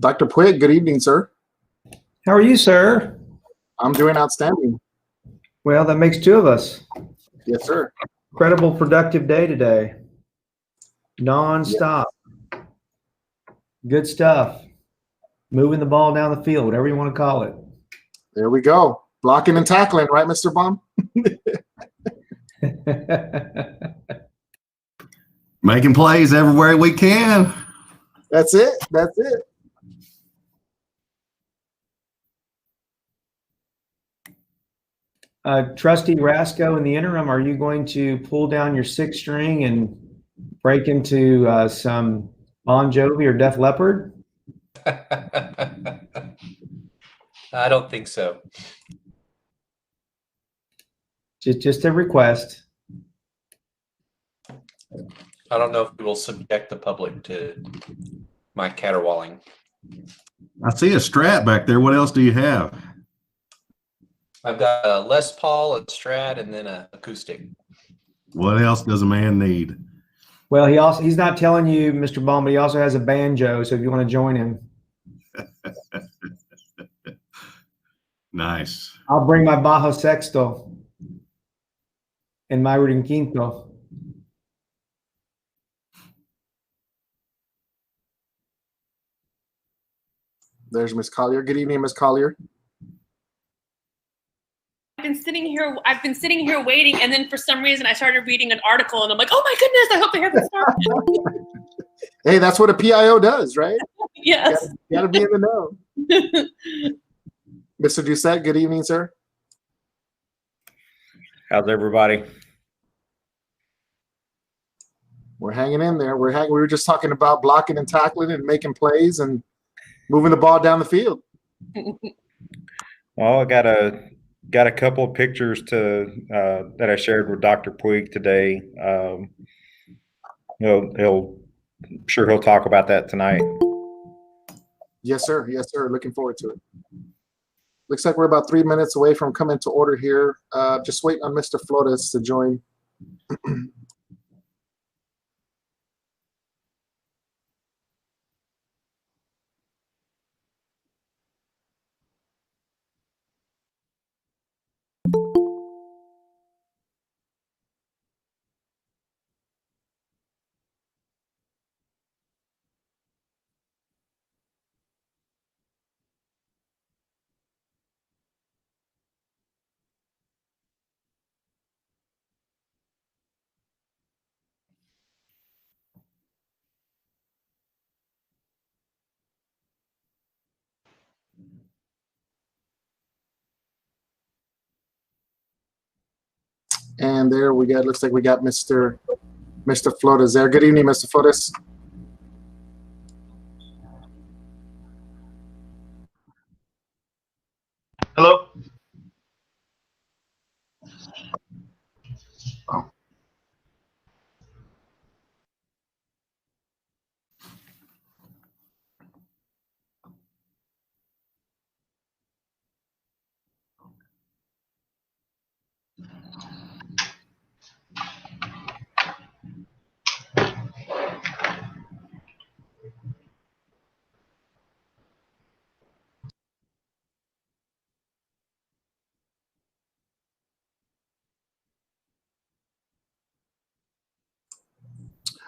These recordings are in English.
Dr. Puig, good evening, sir. How are you, sir? I'm doing outstanding. Well, that makes two of us. Yes, sir. Incredible productive day today. Non-stop. Yeah. Good stuff. Moving the ball down the field, whatever you want to call it. There we go. Blocking and tackling, right, Mr. Baum? Making plays everywhere we can. That's it. That's it. Trustee Rasco, in the interim, are you going to pull down your sixth string and break into some Bon Jovi or Def Leppard? I don't think so. Just a request. I don't know if we will subject the public to my caterwauling. I see a Strat back there. What else do you have? I've got a Les Paul, a Strat, and then an acoustic. What else does a man need? Well, he's not telling you, Mr. Baum, but he also has a banjo, so if you want to join him. Nice. I'll bring my bajo sexto and my rinquinto. There's Miss Collier. Good evening, Miss Collier. I've been sitting here waiting, and then for some reason I started reading an article, and I'm like, oh my goodness, I hope they haven't started. Hey, that's what a PIO does, right? Yes. You gotta be in the know. Mr. Doucette, good evening, sir. How's everybody? We're hanging in there. We were just talking about blocking and tackling and making plays and moving the ball down the field. Well, I got a couple of pictures that I shared with Dr. Puig today. I'm sure he'll talk about that tonight. Yes, sir. Yes, sir. Looking forward to it. Looks like we're about 3 minutes away from coming to order here. Just waiting on Mr. Flores to join. And there we got, looks like we got Mr. Flores there. Good evening, Mr. Flores. Hello. Oh.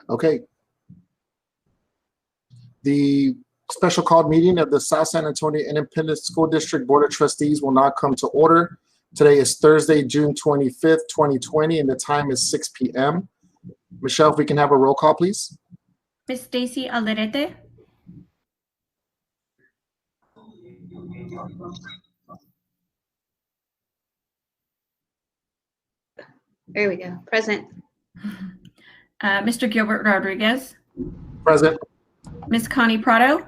Okay. The special called meeting of the South San Antonio Independent School District Board of Trustees will now come to order. Today is Thursday, June 25th, 2020, and the time is 6 p.m. Michelle, if we can have a roll call, please. Ms. Stacy Alderete. There we go. Present. Mr. Gilbert Rodriguez. Present. Ms. Connie Prado.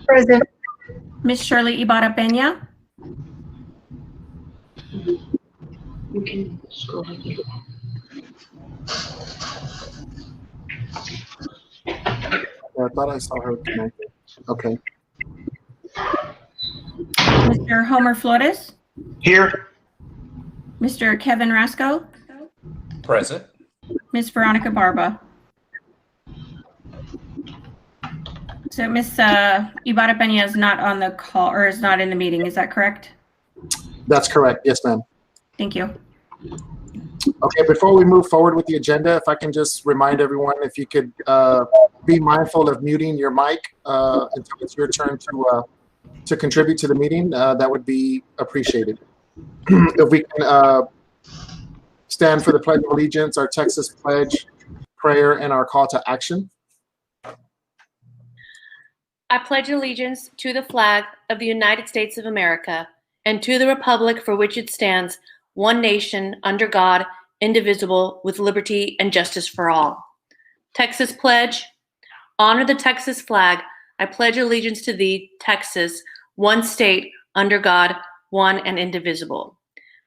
Present. Ms. Shirley Ibarra Peña. You can scroll. I thought I saw her connected. Okay. Mr. Homer Flores. Here. Mr. Kevin Rasco. Present. Ms. Veronica Barba. So Ms. Ibarra Peña is not on the call or is not in the meeting. Is that correct? That's correct. Yes, ma'am. Thank you. Okay, before we move forward with the agenda, if I can just remind everyone, if you could be mindful of muting your mic until it's your turn to contribute to the meeting, that would be appreciated. If we can stand for the Pledge of Allegiance, our Texas pledge, prayer, and our call to action. I pledge allegiance to the flag of the United States of America and to the republic for which it stands, one nation, under God, indivisible, with liberty and justice for all. Texas pledge. Honor the Texas flag. I pledge allegiance to thee, Texas, one state, under God, one and indivisible.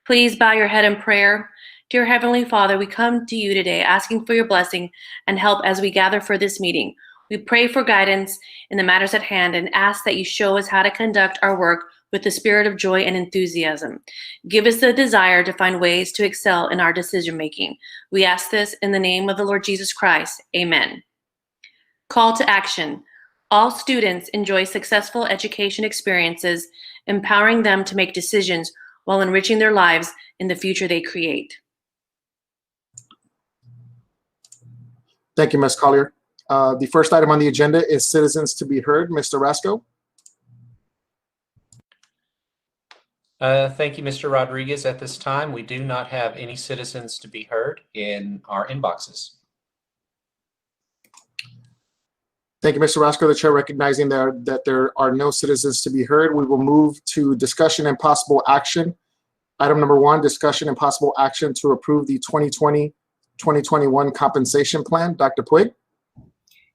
Please bow your head in prayer. Dear Heavenly Father, we come to you today asking for your blessing and help as we gather for this meeting. We pray for guidance in the matters at hand and ask that you show us how to conduct our work with the spirit of joy and enthusiasm. Give us the desire to find ways to excel in our decision making. We ask this in the name of the Lord Jesus Christ. Amen. Call to action. All students enjoy successful education experiences, empowering them to make decisions while enriching their lives in the future they create. Thank you, Ms. Collier. The first item on the agenda is citizens to be heard. Mr. Rasco. Thank you, Mr. Rodriguez. At this time, we do not have any citizens to be heard in our inboxes. Thank you, Mr. Rasco. The chair recognizing that there are no citizens to be heard, we will move to discussion and possible action. Item number 1, discussion and possible action to approve the 2020-2021 compensation plan. Dr. Puig.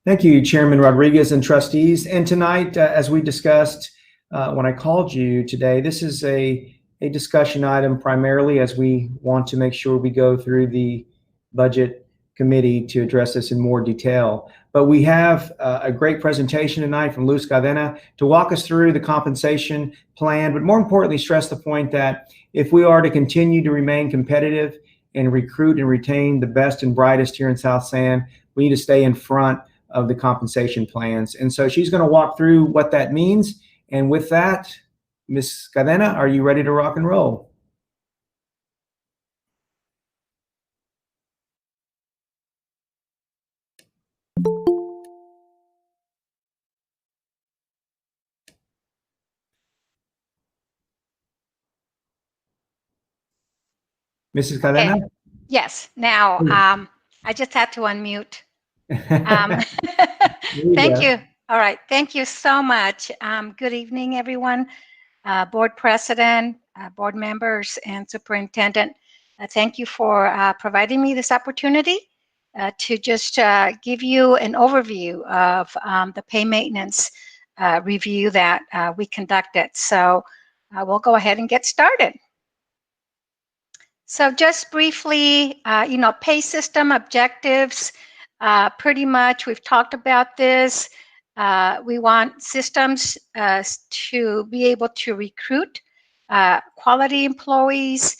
Thank you, Chairman Rodriguez and trustees. And tonight, as we discussed when I called you today, this is a discussion item primarily as we want to make sure we go through the budget committee to address this in more detail. But we have a great presentation tonight from Luz Cadena to walk us through the compensation plan, but more importantly, stress the point that if we are to continue to remain competitive and recruit and retain the best and brightest here in South San, we need to stay in front of the compensation plans. And so she's going to walk through what that means. And with that, Ms. Cadena, are you ready to rock and roll? Mrs. Cadena? Okay. Yes. Now, I just had to unmute. Thank you. All right. Thank you so much. Good evening, everyone. Board President, board members, and Superintendent. Thank you for providing me this opportunity to just give you an overview of the pay maintenance review that we conducted. So we'll go ahead and get started. So just briefly, pay system objectives, pretty much we've talked about this. We want systems to be able to recruit quality employees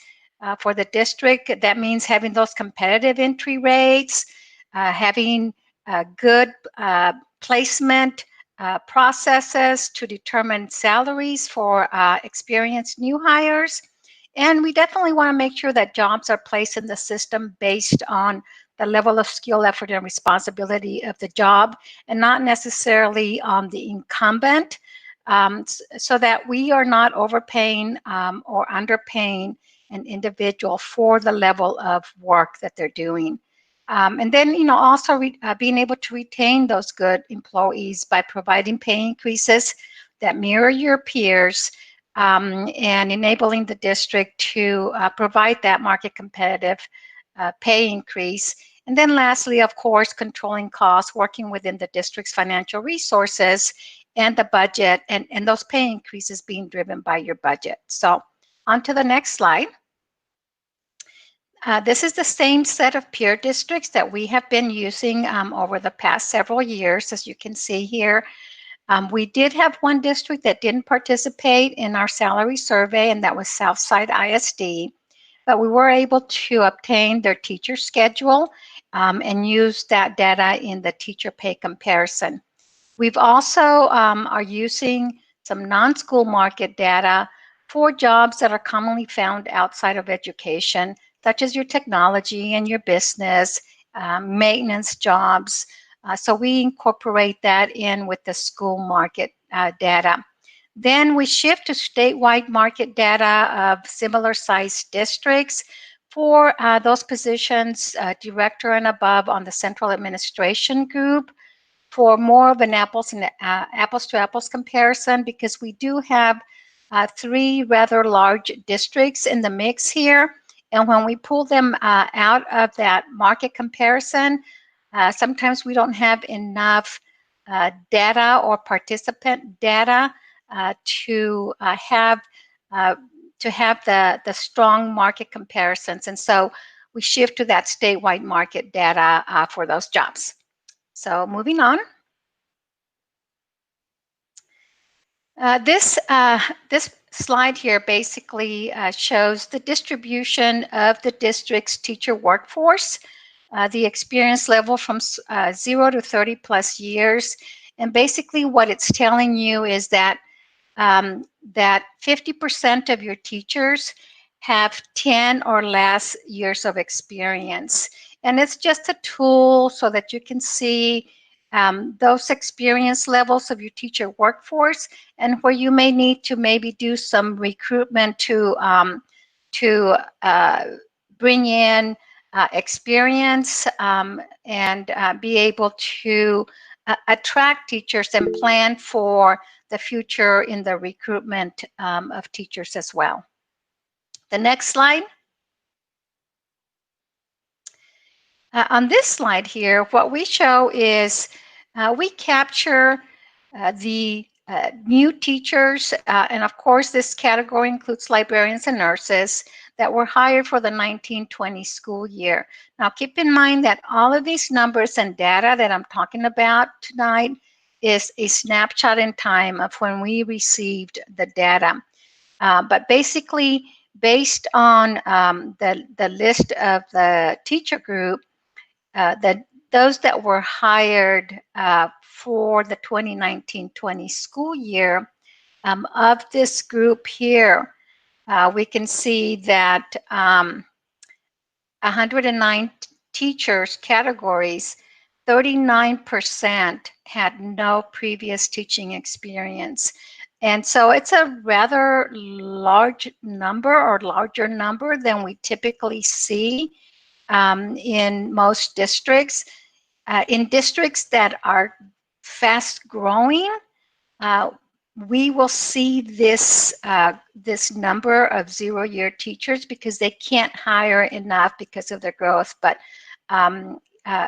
for the district. That means having those competitive entry rates, having good placement processes to determine salaries for experienced new hires. And we definitely want to make sure that jobs are placed in the system based on the level of skill, effort, and responsibility of the job, and not necessarily on the incumbent, so that we are not overpaying or underpaying an individual for the level of work that they're doing. And then, also being able to retain those good employees by providing pay increases that mirror your peers, and enabling the district to provide that market competitive pay increase. And then lastly, of course, controlling costs, working within the district's financial resources and the budget, and those pay increases being driven by your budget. So on to the next slide. This is the same set of peer districts that we have been using over the past several years, as you can see here. We did have one district that didn't participate in our salary survey, and that was Southside ISD. But we were able to obtain their teacher schedule and use that data in the teacher pay comparison. We've also are using some non-school market data for jobs that are commonly found outside of education, such as your technology and your business, maintenance jobs. So we incorporate that in with the school market data. Then we shift to statewide market data of similar sized districts for those positions, director and above on the central administration group, for more of an apples to apples comparison, because we do have 3 rather large districts in the mix here. And when we pull them out of that market comparison, sometimes we don't have enough data or participant data to have the strong market comparisons. And so we shift to that statewide market data for those jobs. So moving on. This slide here basically shows the distribution of the district's teacher workforce, the experience level from 0 to 30 plus years. And basically what it's telling you is that that 50% of your teachers have 10 or less years of experience. And it's just a tool so that you can see those experience levels of your teacher workforce, and where you may need to maybe do some recruitment to bring in experience and be able to attract teachers and plan for the future in the recruitment of teachers as well. The next slide. On this slide here, what we show is we capture the new teachers, and of course this category includes librarians and nurses that were hired for the 1920 school year. Now keep in mind that all of these numbers and data that I'm talking about tonight is a snapshot in time of when we received the data. But basically, based on the list of the teacher group, those that were hired for the 2019-20 school year, of this group here, we can see that 109 teachers categories, 39% had no previous teaching experience. And so it's a rather large number, or larger number than we typically see in most districts. In districts that are fast growing, we will see this this number of 0-year teachers because they can't hire enough because of their growth. But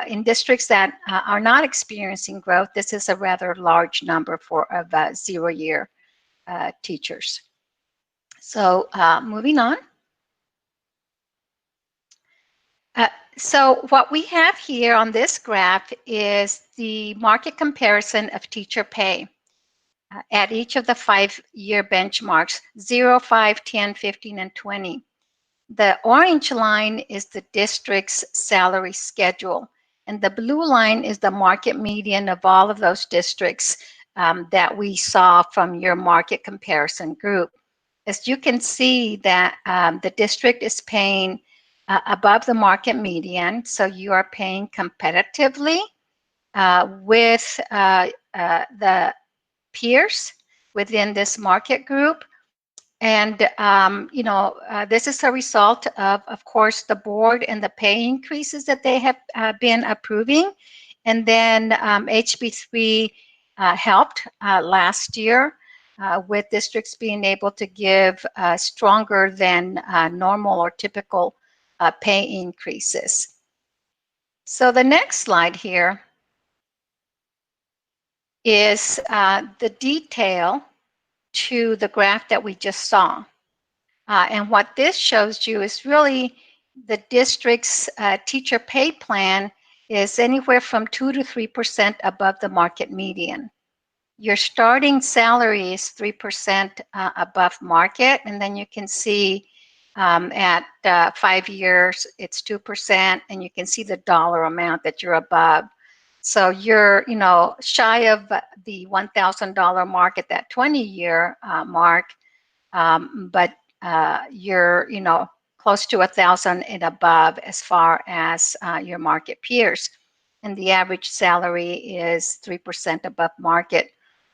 in districts that are not experiencing growth, this is a rather large number of 0-year teachers. So moving on. So what we have here on this graph is the market comparison of teacher pay at each of the 5-year benchmarks, 0, 5, 10, 15, and 20. The orange line is the district's salary schedule, and the blue line is the market median of all of those districts that we saw from your market comparison group. As you can see that the district is paying above the market median, so you are paying competitively with the peers within this market group. And you know, this is a result of course, the board and the pay increases that they have been approving. And then HB3 helped last year with districts being able to give stronger than normal or typical pay increases. So the next slide here is the detail to the graph that we just saw. And what this shows you is really the district's teacher pay plan is anywhere from 2 to 3% above the market median. Your starting salary is 3% above market, and then you can see at 5 years it's 2%, and you can see the dollar amount that you're above. So you're, shy of the $1,000 mark at that 20-year mark, but you're, close to 1,000 and above as far as your market peers. And the average salary is 3% above market.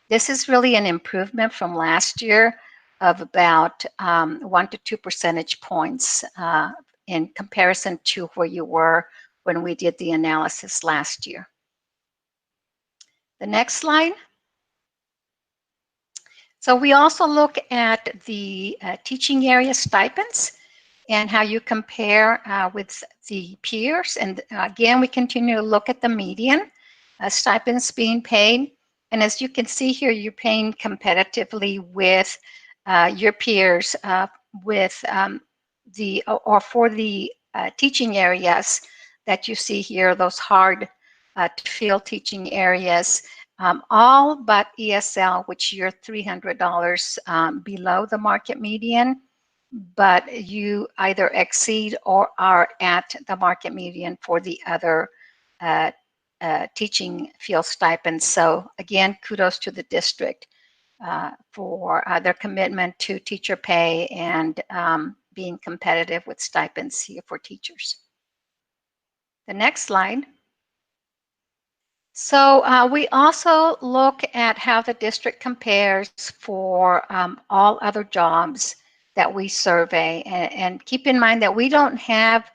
This is really an improvement from last year of about 1 to 2 percentage points in comparison to where you were when we did the analysis last year. The next slide. So we also look at the teaching area stipends and how you compare with the peers. And again, we continue to look at the median stipends being paid. And as you can see here, you're paying competitively with your peers with for the teaching areas that you see here, those hard to fill teaching areas, all but ESL, which you're $300 below the market median, but you either exceed or are at the market median for the other teaching field stipends. So again, kudos to the district for their commitment to teacher pay and being competitive with stipends here for teachers. The next slide. So we also look at how the district compares for all other jobs that we survey. And keep in mind that we don't have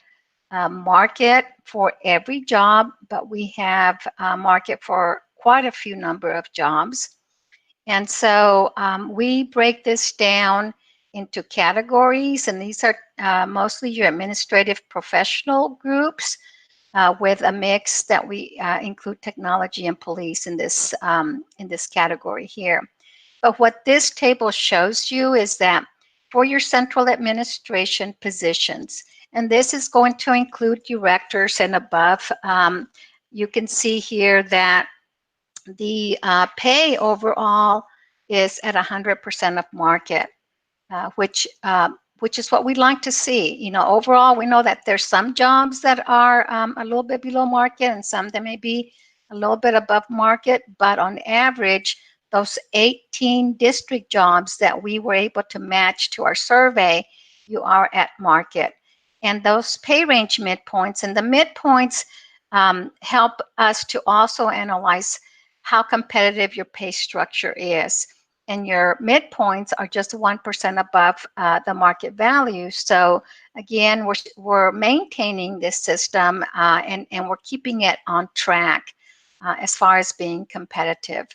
a market for every job, but we have a market for quite a few number of jobs. And so we break this down into categories, and these are mostly your administrative professional groups, with a mix that we include technology and police in this category here. But what this table shows you is that for your central administration positions, and this is going to include directors and above, you can see here that the pay overall is at 100% of market, which is what we'd like to see. Overall, we know that there's some jobs that are a little bit below market and some that may be a little bit above market, but on average, those 18 district jobs that we were able to match to our survey, you are at market. And those pay range midpoints, and the midpoints help us to also analyze how competitive your pay structure is. And your midpoints are just 1% above the market value. So again, we're maintaining this system and we're keeping it on track as far as being competitive.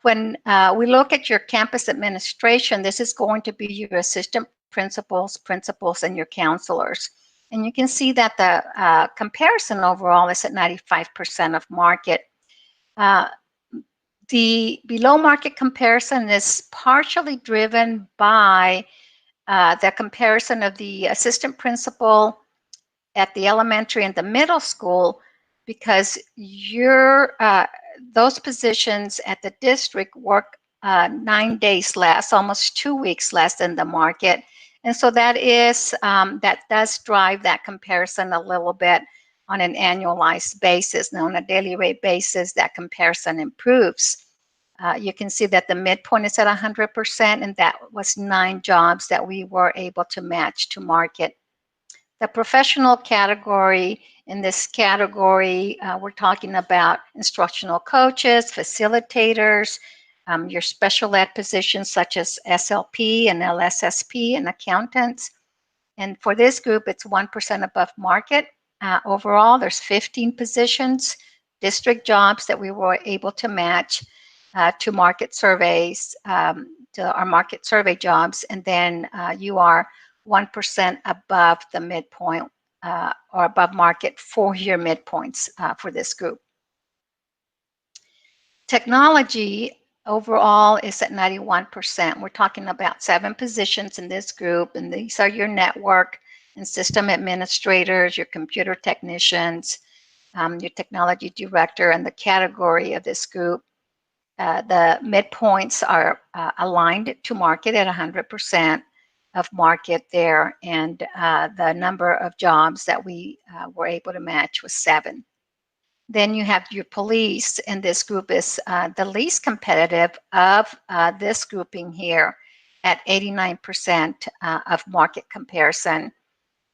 When we look at your campus administration, this is going to be your assistant principals, and your counselors. And you can see that the comparison overall is at 95% of market. The below market comparison is partially driven by the comparison of the assistant principal at the elementary and the middle school, because those positions at the district work 9 days less, almost 2 weeks less than the market. And so that does drive that comparison a little bit on an annualized basis. Now, on a daily rate basis, that comparison improves. You can see that the midpoint is at 100%, and that was 9 jobs that we were able to match to market. The professional category, in this category, we're talking about instructional coaches, facilitators, your special ed positions such as SLP and LSSP, and accountants. And for this group, it's 1% above market. Overall, there's 15 positions, district jobs that we were able to match to market surveys, to our market survey jobs, and then you are 1% above the midpoint or above market for your midpoints for this group. Technology overall is at 91%. We're talking about 7 positions in this group, and these are your network and system administrators, your computer technicians, your technology director, and the category of this group. The midpoints are aligned to market at 100% of market there, and the number of jobs that we were able to match was 7. Then you have your police, and this group is the least competitive of this grouping here at 89% of market comparison.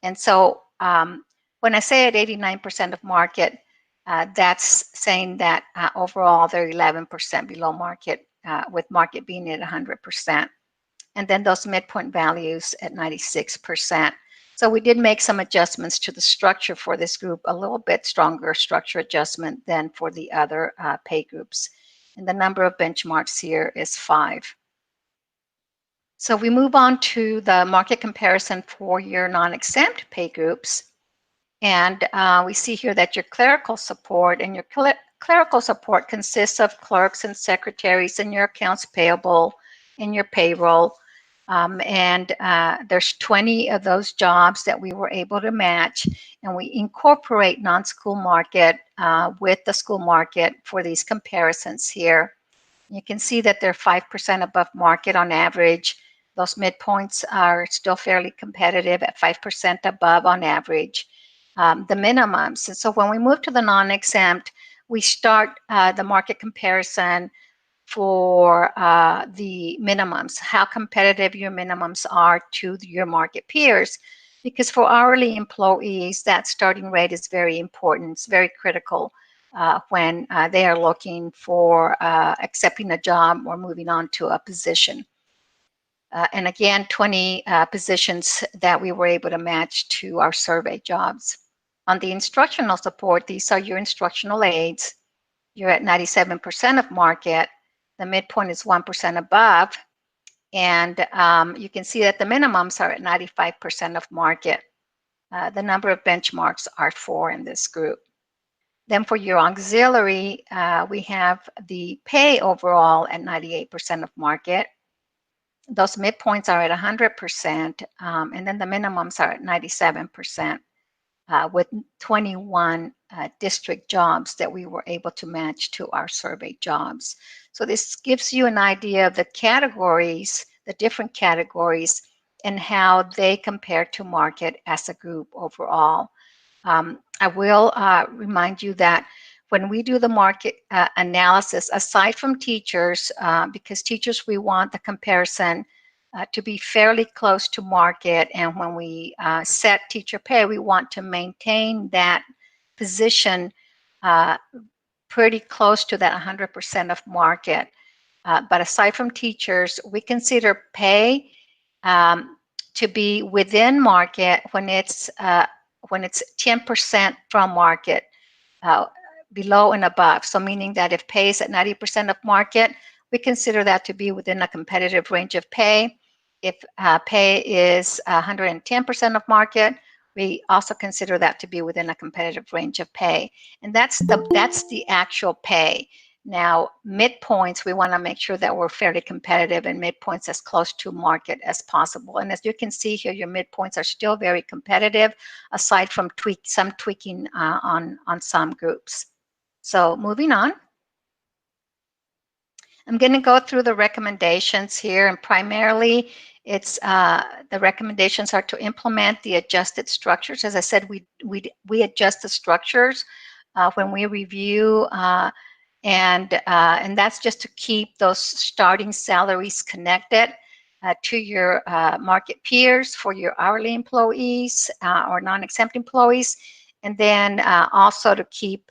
And so when I say at 89% of market, that's saying that overall they're 11% below market, with market being at 100%. And then those midpoint values at 96%. So we did make some adjustments to the structure for this group, a little bit stronger structure adjustment than for the other pay groups. And the number of benchmarks here is 5. So we move on to the market comparison for your non-exempt pay groups. And we see here that your clerical support, and your clerical support consists of clerks and secretaries and your accounts payable and your payroll. There's 20 of those jobs that we were able to match, and we incorporate non-school market with the school market for these comparisons here. You can see that they're 5% above market on average. Those midpoints are still fairly competitive at 5% above on average. The minimums. And so when we move to the non-exempt, we start the market comparison for the minimums, how competitive your minimums are to your market peers. Because for hourly employees, that starting rate is very important. It's very critical when they are looking for accepting a job or moving on to a position. And again, 20 positions that we were able to match to our survey jobs. On the instructional support, these are your instructional aides. You're at 97% of market. The midpoint is 1% above. And you can see that the minimums are at 95% of market. The number of benchmarks are 4 in this group. Then for your auxiliary, we have the pay overall at 98% of market. Those midpoints are at 100%, and then the minimums are at 97%, with 21 district jobs that we were able to match to our survey jobs. So this gives you an idea of the categories, the different categories, and how they compare to market as a group overall. I will remind you that when we do the market analysis, aside from teachers, because teachers, we want the comparison to be fairly close to market, and when we set teacher pay, we want to maintain that position pretty close to that 100% of market. But aside from teachers, we consider pay to be within market when it's 10% from market, below and above. So meaning that if pay is at 90% of market, we consider that to be within a competitive range of pay. If pay is 110% of market, we also consider that to be within a competitive range of pay. And that's the actual pay. Now, midpoints, we want to make sure that we're fairly competitive, and midpoints as close to market as possible. And as you can see here, your midpoints are still very competitive, aside from some tweaking on some groups. So moving on. I'm going to go through the recommendations here, and primarily it's the recommendations are to implement the adjusted structures. As I said, we adjust the structures when we review, and that's just to keep those starting salaries connected to your market peers for your hourly employees or non-exempt employees, and then also to keep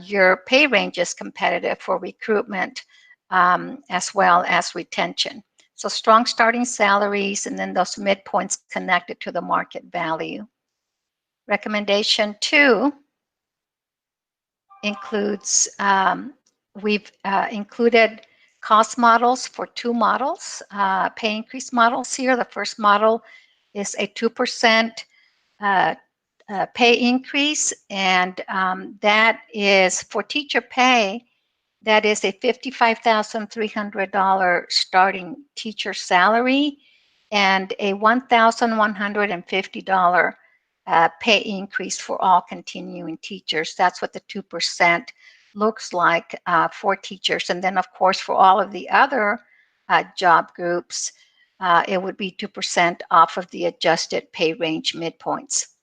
your pay ranges competitive for recruitment as well as retention. So strong starting salaries, and then those midpoints connected to the market value. Recommendation 2 includes, we've included cost models for 2 models, pay increase models here. The first model is a 2% pay increase, and that is for teacher pay. That is a $55,300 starting teacher salary and a $1,150 pay increase for all continuing teachers. That's what the 2% looks like for teachers. And then, of course, for all of the other job groups, it would be 2% off of the adjusted pay range midpoints.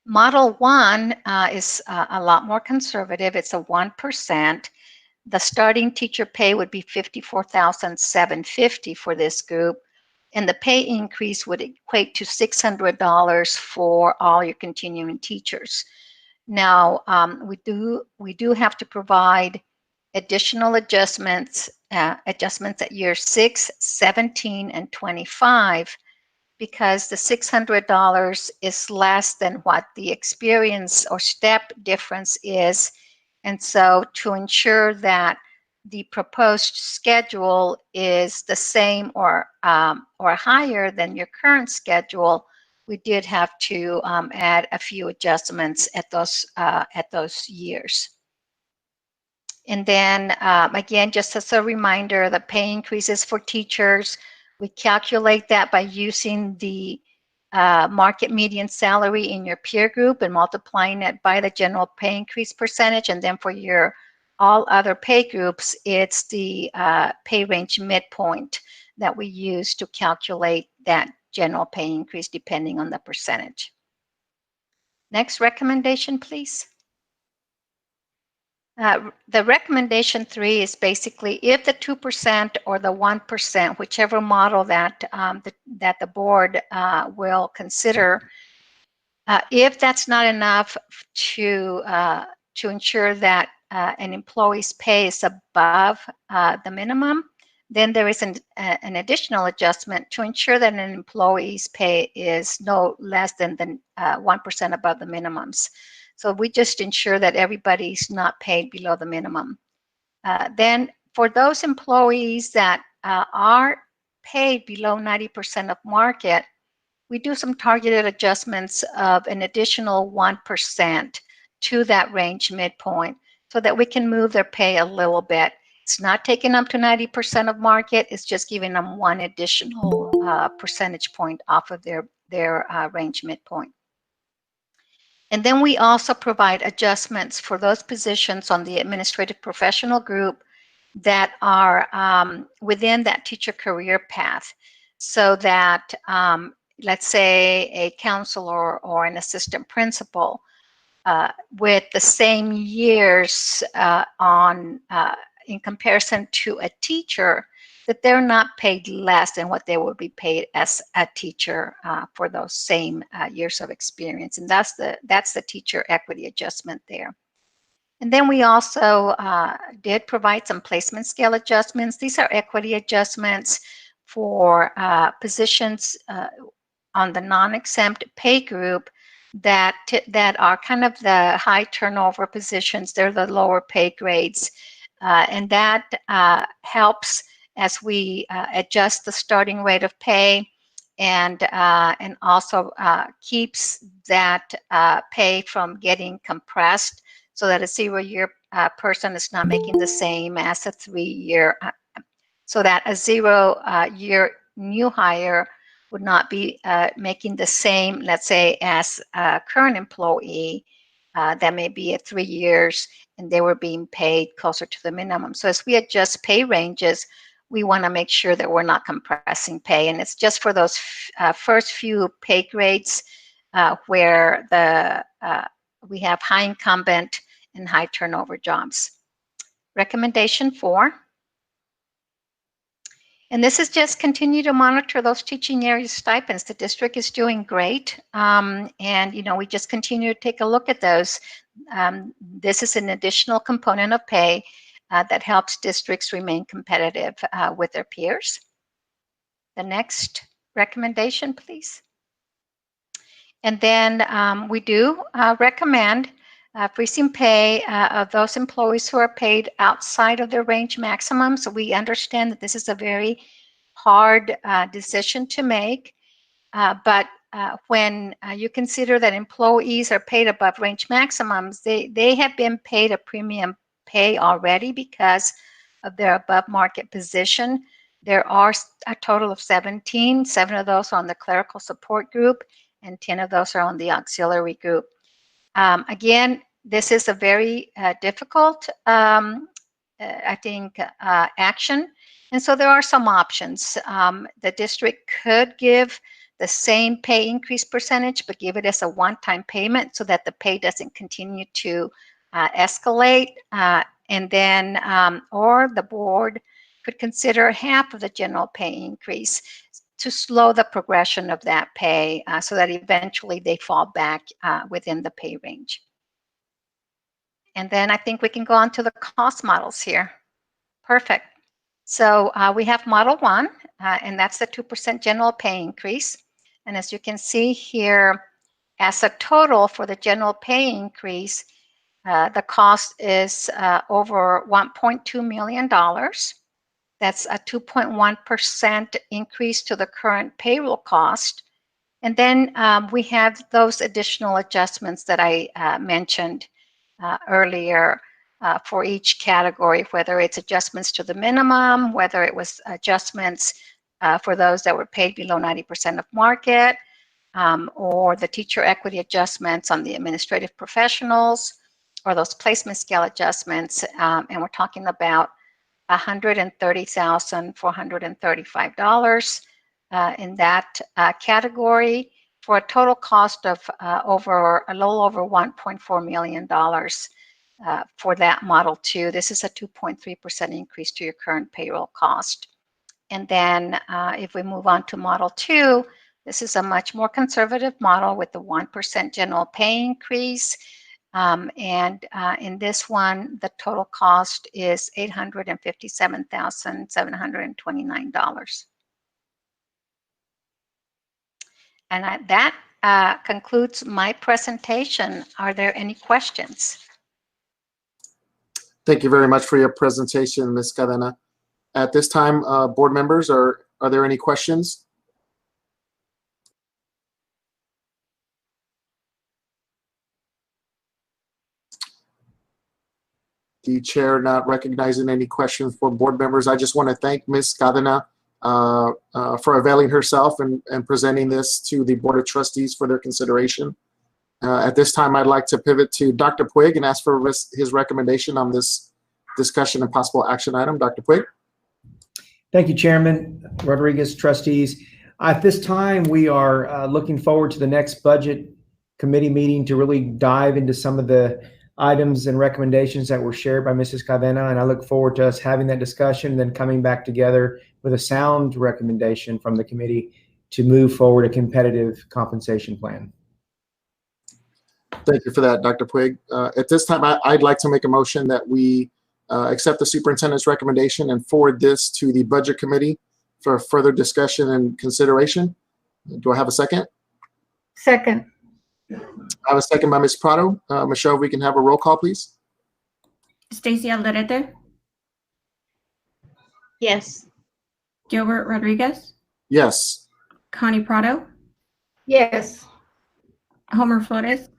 Model 1 is a lot more conservative. It's a 1%. The starting teacher pay would be $54,750 for this group, and the pay increase would equate to $600 for all your continuing teachers. Now, we do have to provide additional adjustments at year 6, 17, and 25, because the $600 is less than what the experience or step difference is. And so to ensure that the proposed schedule is the same or higher than your current schedule, we did have to add a few adjustments at those years. And then again, just as a reminder, the pay increases for teachers, we calculate that by using the market median salary in your peer group and multiplying it by the general pay increase percentage. And then for your all other pay groups, it's the pay range midpoint that we use to calculate that general pay increase depending on the percentage. Next recommendation, please. The recommendation 3 is basically if the 2% or the 1%, whichever model that that the board will consider, if that's not enough to ensure that an employee's pay is above the minimum, then there is an additional adjustment to ensure that an employee's pay is no less than 1% above the minimums. So we just ensure that everybody's not paid below the minimum. Then for those employees that are paid below 90% of market, we do some targeted adjustments of an additional 1% to that range midpoint so that we can move their pay a little bit. It's not taking them to 90% of market, it's just giving them one additional percentage point off of their range midpoint. And then we also provide adjustments for those positions on the administrative professional group that are within that teacher career path, so that let's say a counselor or an assistant principal with the same years in comparison to a teacher, that they're not paid less than what they would be paid as a teacher for those same years of experience. And that's the teacher equity adjustment there. And then we also did provide some placement scale adjustments. These are equity adjustments for positions on the non-exempt pay group that are kind of the high turnover positions. They're the lower pay grades. And that helps as we adjust the starting rate of pay, and also keeps that pay from getting compressed, so that a 0-year person is not making the same as a 3-year, so that a 0-year new hire would not be making the same, let's say, as a current employee that may be at 3 years and they were being paid closer to the minimum. So as we adjust pay ranges, we want to make sure that we're not compressing pay. And it's just for those first few pay grades where we have high incumbent and high turnover jobs. Recommendation 4. And this is just continue to monitor those teaching area stipends. The district is doing great. And, we just continue to take a look at those. This is an additional component of pay that helps districts remain competitive with their peers. The next recommendation, please. And then we do recommend freezing pay of those employees who are paid outside of their range maximum. So we understand that this is a very hard decision to make, but when you consider that employees are paid above range maximums, they have been paid a premium pay already because of their above market position. There are a total of 17. 7 of those are on the clerical support group, and 10 of those are on the auxiliary group. Again, this is a very difficult, I think, action. And so there are some options. The district could give the same pay increase percentage, but give it as a one-time payment so that the pay doesn't continue to escalate. And then, or the board could consider half of the general pay increase to slow the progression of that pay so that eventually they fall back within the pay range. And then I think we can go on to the cost models here. Perfect. So we have model 1, and that's the 2% general pay increase. And as you can see here, as a total for the general pay increase, the cost is over $1.2 million. That's a 2.1% increase to the current payroll cost. And then we have those additional adjustments that I mentioned earlier for each category, whether it's adjustments to the minimum, whether it was adjustments for those that were paid below 90% of market, or the teacher equity adjustments on the administrative professionals, or those placement scale adjustments. And we're talking about $130,435 in that category, for a total cost of a little over $1.4 million for that Model 2. This is a 2.3% increase to your current payroll cost. And then if we move on to Model 2, this is a much more conservative model with the 1% general pay increase. And in this one, the total cost is $857,729. And that concludes my presentation. Are there any questions? Thank you very much for your presentation, Ms. Cadena. At this time, board members, are there any questions? The chair not recognizing any questions for board members. I just want to thank Ms. Cadena for availing herself and presenting this to the Board of Trustees for their consideration. At this time, I'd like to pivot to Dr. Puig and ask for his recommendation on this discussion and possible action item. Dr. Puig. Thank you, Chairman Rodriguez, trustees. At this time, we are looking forward to the next budget committee meeting to really dive into some of the items and recommendations that were shared by Mrs. Cadena, and I look forward to us having that discussion and then coming back together with a sound recommendation from the committee to move forward a competitive compensation plan. Thank you for that, Dr. Puig. At this time, I'd like to make a motion that we accept the superintendent's recommendation and forward this to the budget committee for further discussion and consideration. Do I have a second? Second. I have a second by Ms. Prado. Michelle, we can have a roll call, please. Stacy Alderete, Yes. Gilbert Rodriguez, Yes. Connie Prado, Yes. Homer Flores,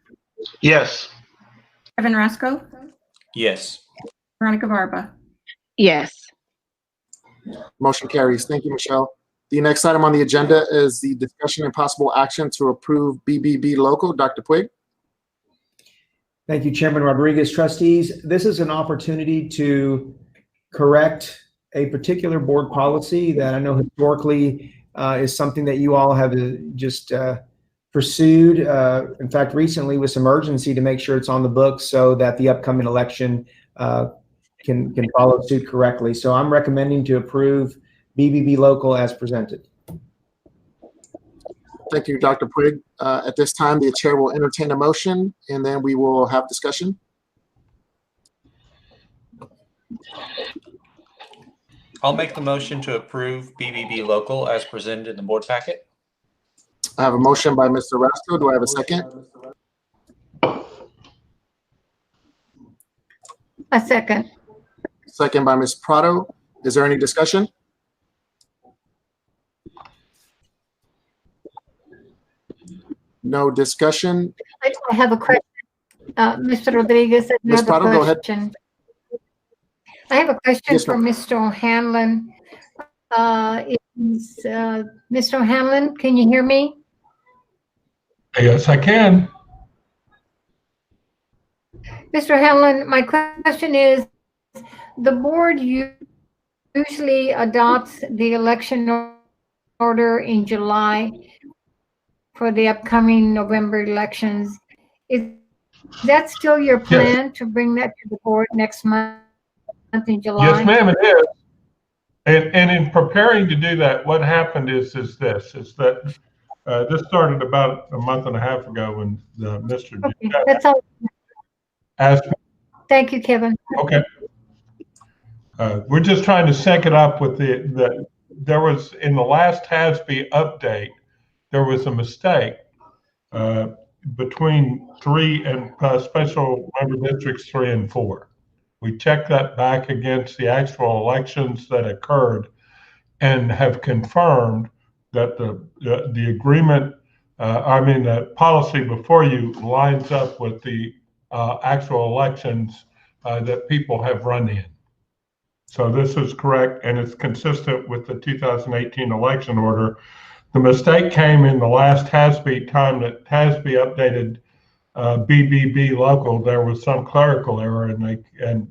Yes. Evan Rasco, Yes. Veronica Barba. Yes. Motion carries. Thank you, Michelle. The next item on the agenda is the discussion and possible action to approve BBB local. Dr. Puig. Thank you, Chairman Rodriguez, trustees. This is an opportunity to correct a particular board policy that I know historically is something that you all have just pursued. In fact, recently with some urgency to make sure it's on the books so that the upcoming election can follow suit correctly. So I'm recommending to approve BBB local as presented. Thank you, Dr. Puig. At this time, the chair will entertain a motion and then we will have discussion. I'll make the motion to approve BBB local as presented in the board packet. I have a motion by Mr. Rasco. Do I have a second? A second. Second by Ms. Prado. Is there any discussion? No discussion. I have a question. Mr. Rodriguez, Ms. another Prado, go ahead. question. I have a question Yes, for ma'am. Mr. O'Hanlon. Mr. O'Hanlon, can you hear me? Yes, I can. Mr. O'Hanlon, my question is, the board usually adopts the election order in July. for the upcoming November elections. Is that still your plan to bring that to the board next month in July? Yes, ma'am, it is. And in preparing to do that, what happened is that this started about a month and a half ago when Mr. Okay, that's all. asked me. Thank you, Kevin. Okay. We're just trying to sync it up with there was, in the last TASB update, there was a mistake between 3 and special member districts 3 and 4. We checked that back against the actual elections that occurred and have confirmed that the agreement, the policy before you lines up with the actual elections that people have run in. So this is correct, and it's consistent with the 2018 election order. The mistake came in the last TASB time that TASB updated BBB local. There was some clerical error, and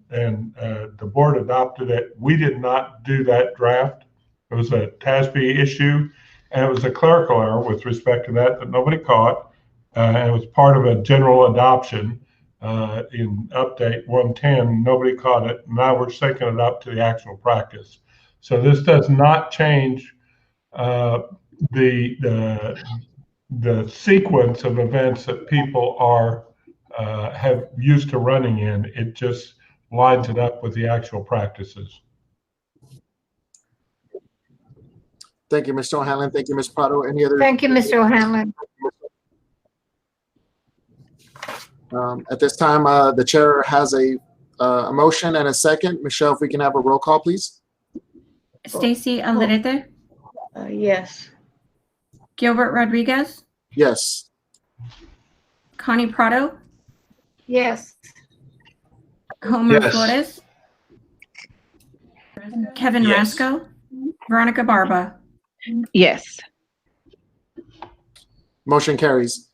the board adopted it. We did not do that draft. It was a TASB issue, and it was a clerical error with respect to that nobody caught, and it was part of a general adoption. In update 110, nobody caught it. Now we're syncing it up to the actual practice. So this does not change the sequence of events that people are have used to running in. It just lines it up with the actual practices. Thank you, Mr. O'Hanlon. Thank you, Ms. Prado. Any other? Thank you, Mr. O'Hanlon. At this time, the chair has a motion and a second. Michelle, if we can have a roll call, please. Stacy Alderete, Yes. Gilbert Rodriguez, Yes. Connie Prado, Yes. Homer Yes. Flores, Kevin Yes. Rasco, Veronica Barba. Yes. Motion carries.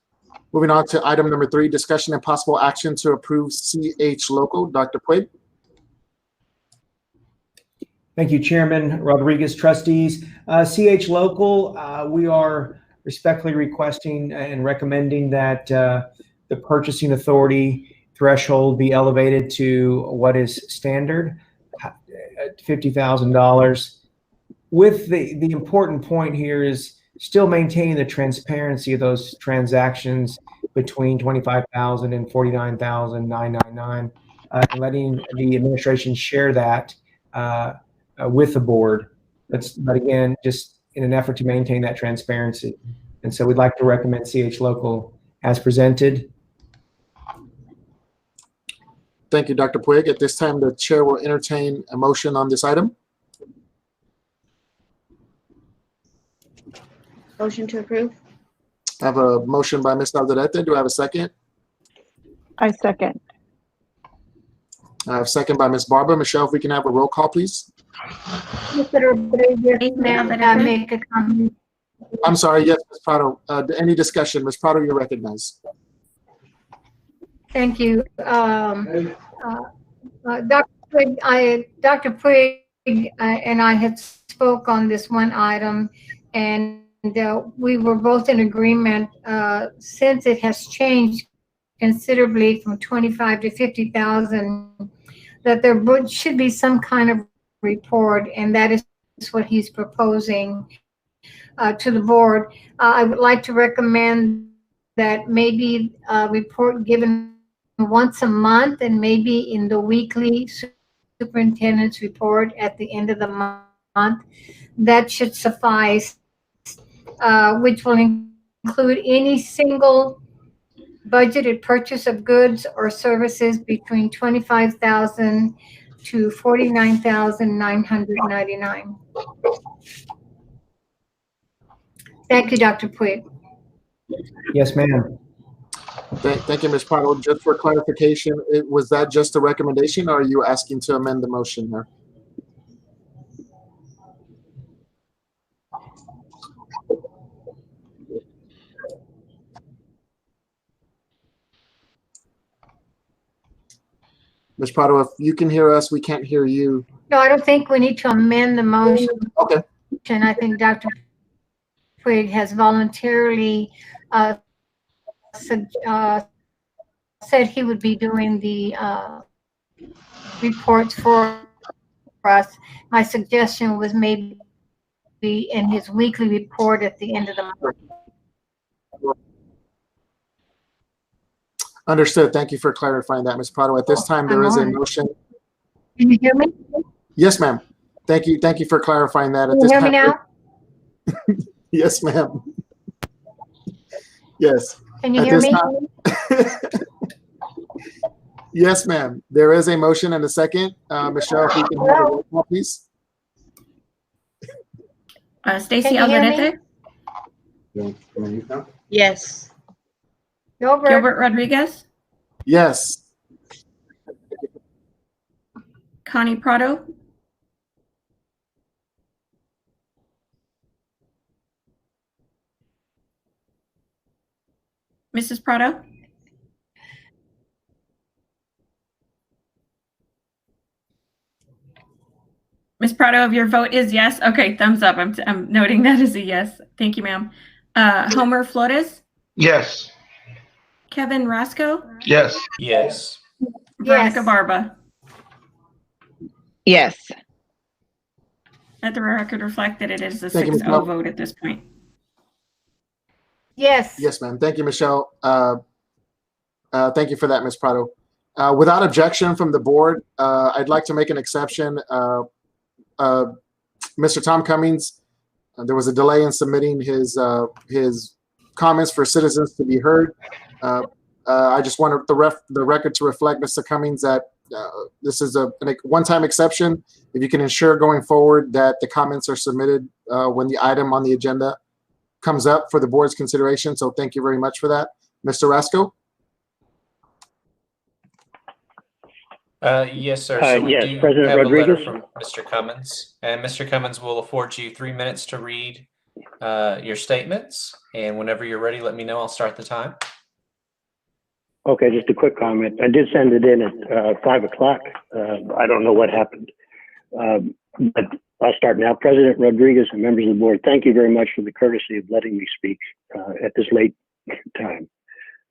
Moving on to item number 3, discussion and possible action to approve CH Local. Dr. Puig. Thank you, Chairman Rodriguez, trustees. CH Local, we are respectfully requesting and recommending that the purchasing authority threshold be elevated to what is standard, $50,000. With the important point here is still maintaining the transparency of those transactions between $25,000 and $49,999, and letting the administration share that with the board. But again, just in an effort to maintain that transparency. And so we'd like to recommend CH Local as presented. Thank you, Dr. Puig. At this time, the chair will entertain a motion on this item. Motion to approve? I have a motion by Ms. Alderete. Do I have a second? I second. I have a second by Ms. Barba. Michelle, if we can have a roll call, please. Mr. Rodriguez, may I make a comment? I'm sorry. Yes, Ms. Prado. Any discussion? Ms. Prado, you're recognized. Thank you. Dr. Puig and I had spoke on this one item, and we were both in agreement since it has changed considerably from 25 to 50,000, that there should be some kind of report, and that is what he's proposing to the board. I would like to recommend that maybe a report given once a month, and maybe in the weekly superintendent's report at the end of the month. That should suffice, which will include any single budgeted purchase of goods or services between $25,000 to $49,999. Thank you, Dr. Puig. Yes, ma'am. Thank you, Ms. Prado. Just for clarification, was that just a recommendation, or are you asking to amend the motion here? Ms. Prado, if you can hear us, we can't hear you. No, I don't think we need to amend the motion. Okay. I think Dr. Puig has voluntarily said he would be doing the reports for us. My suggestion was maybe in his weekly report at the end of the month. Understood. Thank you for clarifying that, Ms. Prado. At this time, there is a motion. Can you hear me? Yes, ma'am. Thank you. Thank you for clarifying that. At Can you this hear me time, now? yes, ma'am. Yes. Can you At hear this me? time- Yes, ma'am. There is a motion and a second. Michelle, if we can have a roll call, please. Stacy Can you hear Alvarete, Yes. Gilbert Rodriguez, Yes. Connie Prado, Mrs. Prado, Ms. Prado, if your vote is yes, okay, thumbs up. I'm noting that as a yes. Thank you, ma'am. Homer Flores, Yes. Kevin Rasco, Yes. Yes. Veronica Barba. Yes. Let the record reflect that it is a Thank you, 6-0 Michelle. vote at this point. Yes. Yes, ma'am. Thank you, Michelle. Thank you for that, Ms. Prado. Without objection from the board, I'd like to make an exception. Mr. Tom Cummings, there was a delay in submitting his comments for citizens to be heard. I just want the record to reflect, Mr. Cummings, that this is a one-time exception. If you can ensure going forward that the comments are submitted when the item on the agenda comes up for the board's consideration. So thank you very much for that. Mr. Rasco? Yes, sir. So we Yes, do President have Rodriguez. a letter from Mr. Cummins, and Mr. Cummins will afford you 3 minutes to read your statements. And whenever you're ready, let me know. I'll start the time. Okay, just a quick comment. I did send it in at 5 o'clock. I don't know what happened. But I'll start now. President Rodriguez and members of the board, thank you very much for the courtesy of letting me speak at this late time.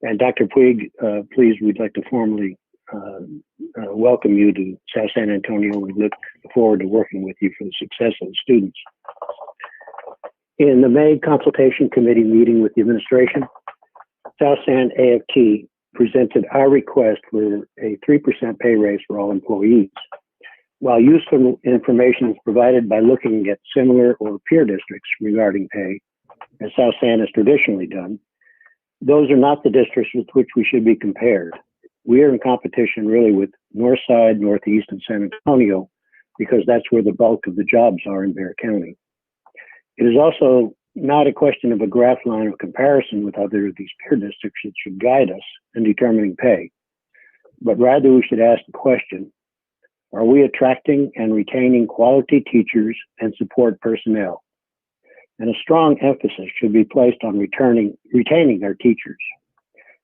And Dr. Puig, please, we'd like to formally welcome you to South San Antonio. We look forward to working with you for the success of the students. In the May consultation committee meeting with the administration, South San AFT presented our request for a 3% pay raise for all employees. While useful information is provided by looking at similar or peer districts regarding pay, as South San has traditionally done, those are not the districts with which we should be compared. We are in competition really with Northside, Northeast, and San Antonio because that's where the bulk of the jobs are in Bexar County. It is also not a question of a graph line of comparison with other of these peer districts that should guide us in determining pay, but rather we should ask the question, are we attracting and retaining quality teachers and support personnel? And a strong emphasis should be placed on retaining our teachers.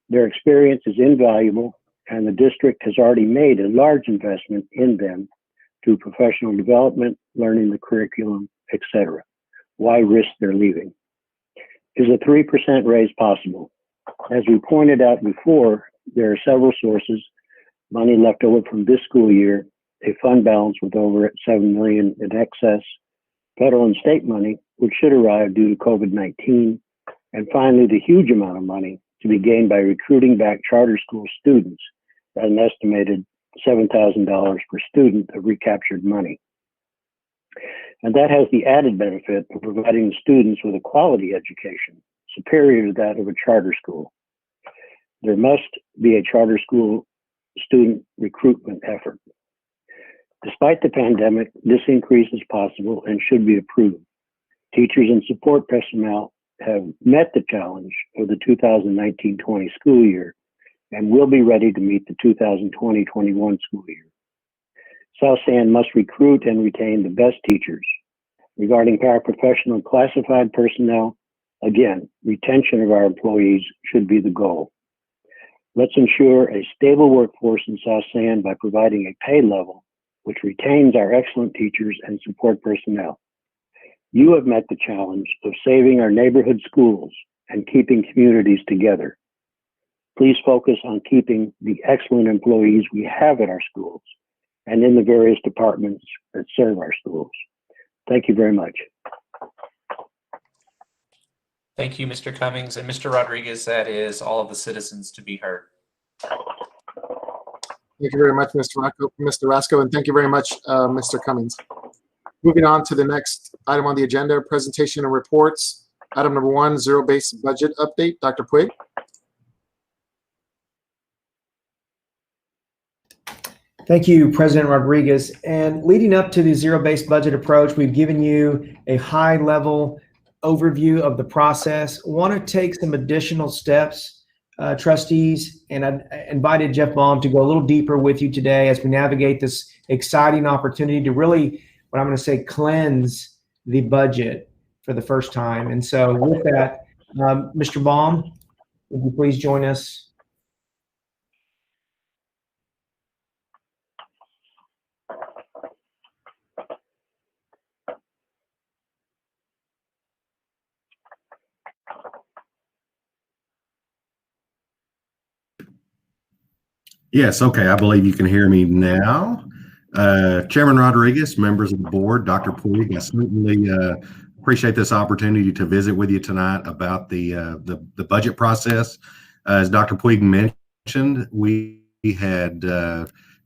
Their experience is invaluable, and the district has already made a large investment in them through professional development, learning the curriculum, etc. Why risk their leaving? Is a 3% raise possible? As we pointed out before, there are several sources, money left over from this school year, a fund balance with over $7 million in excess, federal and state money, which should arrive due to COVID-19, and finally, the huge amount of money to be gained by recruiting back charter school students at an estimated $7,000 per student of recaptured money. And that has the added benefit of providing the students with a quality education superior to that of a charter school. There must be a charter school student recruitment effort. Despite the pandemic, this increase is possible and should be approved. Teachers and support personnel have met the challenge of the 2019-20 school year and will be ready to meet the 2020-21 school year. South San must recruit and retain the best teachers. Regarding paraprofessional classified personnel, again, retention of our employees should be the goal. Let's ensure a stable workforce in South San by providing a pay level which retains our excellent teachers and support personnel. You have met the challenge of saving our neighborhood schools and keeping communities together. Please focus on keeping the excellent employees we have at our schools and in the various departments that serve our schools. Thank you very much. Thank you, Mr. Cummings. And Mr. Rodriguez, that is all of the citizens to be heard. Thank you very much, Mr. Rasco, and thank you very much, Mr. Cummings. Moving on to the next item on the agenda, presentation and reports. Item number 1, zero-based budget update. Dr. Puig. Thank you, President Rodriguez. And leading up to the zero-based budget approach, we've given you a high-level overview of the process. Want to take some additional steps, trustees, and I invited Jeff Baum to go a little deeper with you today as we navigate this exciting opportunity to really, what I'm going to say, cleanse the budget for the first time. And so with that, Mr. Baum, would you please join us? Yes, okay, I believe you can hear me now. Chairman Rodriguez, members of the board, Dr. Puig, I certainly appreciate this opportunity to visit with you tonight about the budget process. As Dr. Puig mentioned, we had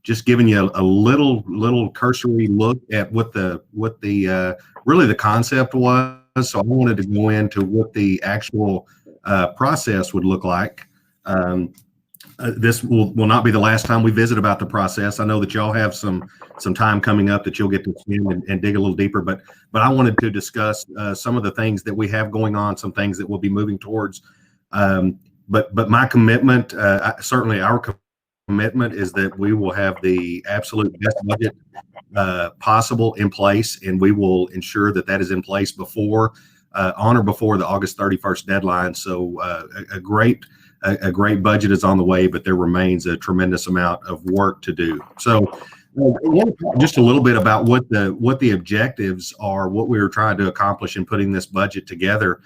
just given you a little cursory look at what the really the concept was. So I wanted to go into what the actual process would look like. This will not be the last time we visit about the process. I know that y'all have some time coming up that you'll get to spend and dig a little deeper, but I wanted to discuss some of the things that we have going on, some things that we'll be moving towards. But my commitment, certainly our commitment, is that we will have the absolute best budget possible in place, and we will ensure that that is in place before on or before the August 31st deadline. So a great budget is on the way, but there remains a tremendous amount of work to do. So just a little bit about what the objectives are, what we were trying to accomplish in putting this budget together.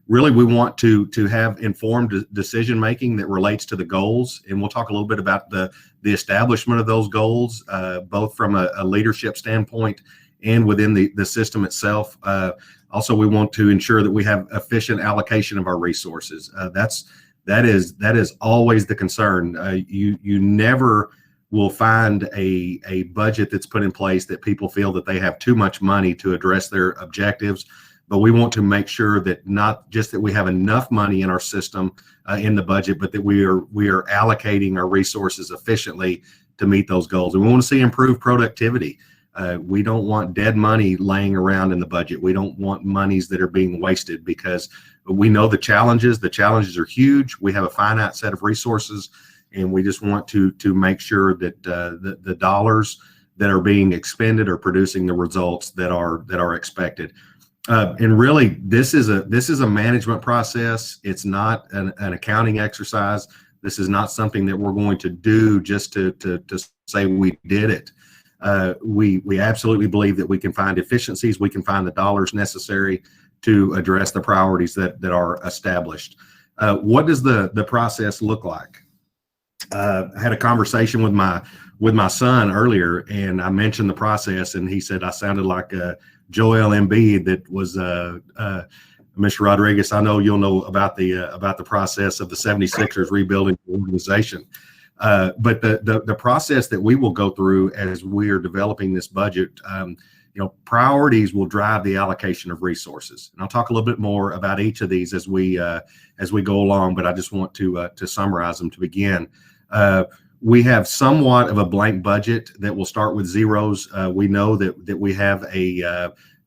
Really, we want to have informed decision making that relates to the goals, and we'll talk a little bit about the establishment of those goals, both from a leadership standpoint and within the system itself. Also, we want to ensure that we have efficient allocation of our resources. That is always the concern. You never will find a budget that's put in place that people feel that they have too much money to address their objectives. But we want to make sure that not just that we have enough money in our system in the budget, but that we are allocating our resources efficiently to meet those goals. And we want to see improved productivity. We don't want dead money laying around in the budget. We don't want monies that are being wasted, because we know the challenges. The challenges are huge. We have a finite set of resources, and we just want to make sure that the dollars that are being expended are producing the results that are expected. And really, this is a management process. It's not an accounting exercise. This is not something that we're going to do just to say we did it. We absolutely believe that we can find efficiencies. We can find the dollars necessary to address the priorities that are established. What does the process look like? I had a conversation with my son earlier, and I mentioned the process, and he said I sounded like Joel Embiid. That was Mr. Rodriguez. I know you'll know about the process of the 76ers rebuilding the organization. But the process that we will go through as we are developing this budget, priorities will drive the allocation of resources. And I'll talk a little bit more about each of these as we go along, but I just want to summarize them to begin. We have somewhat of a blank budget that will start with zeros. We know that we have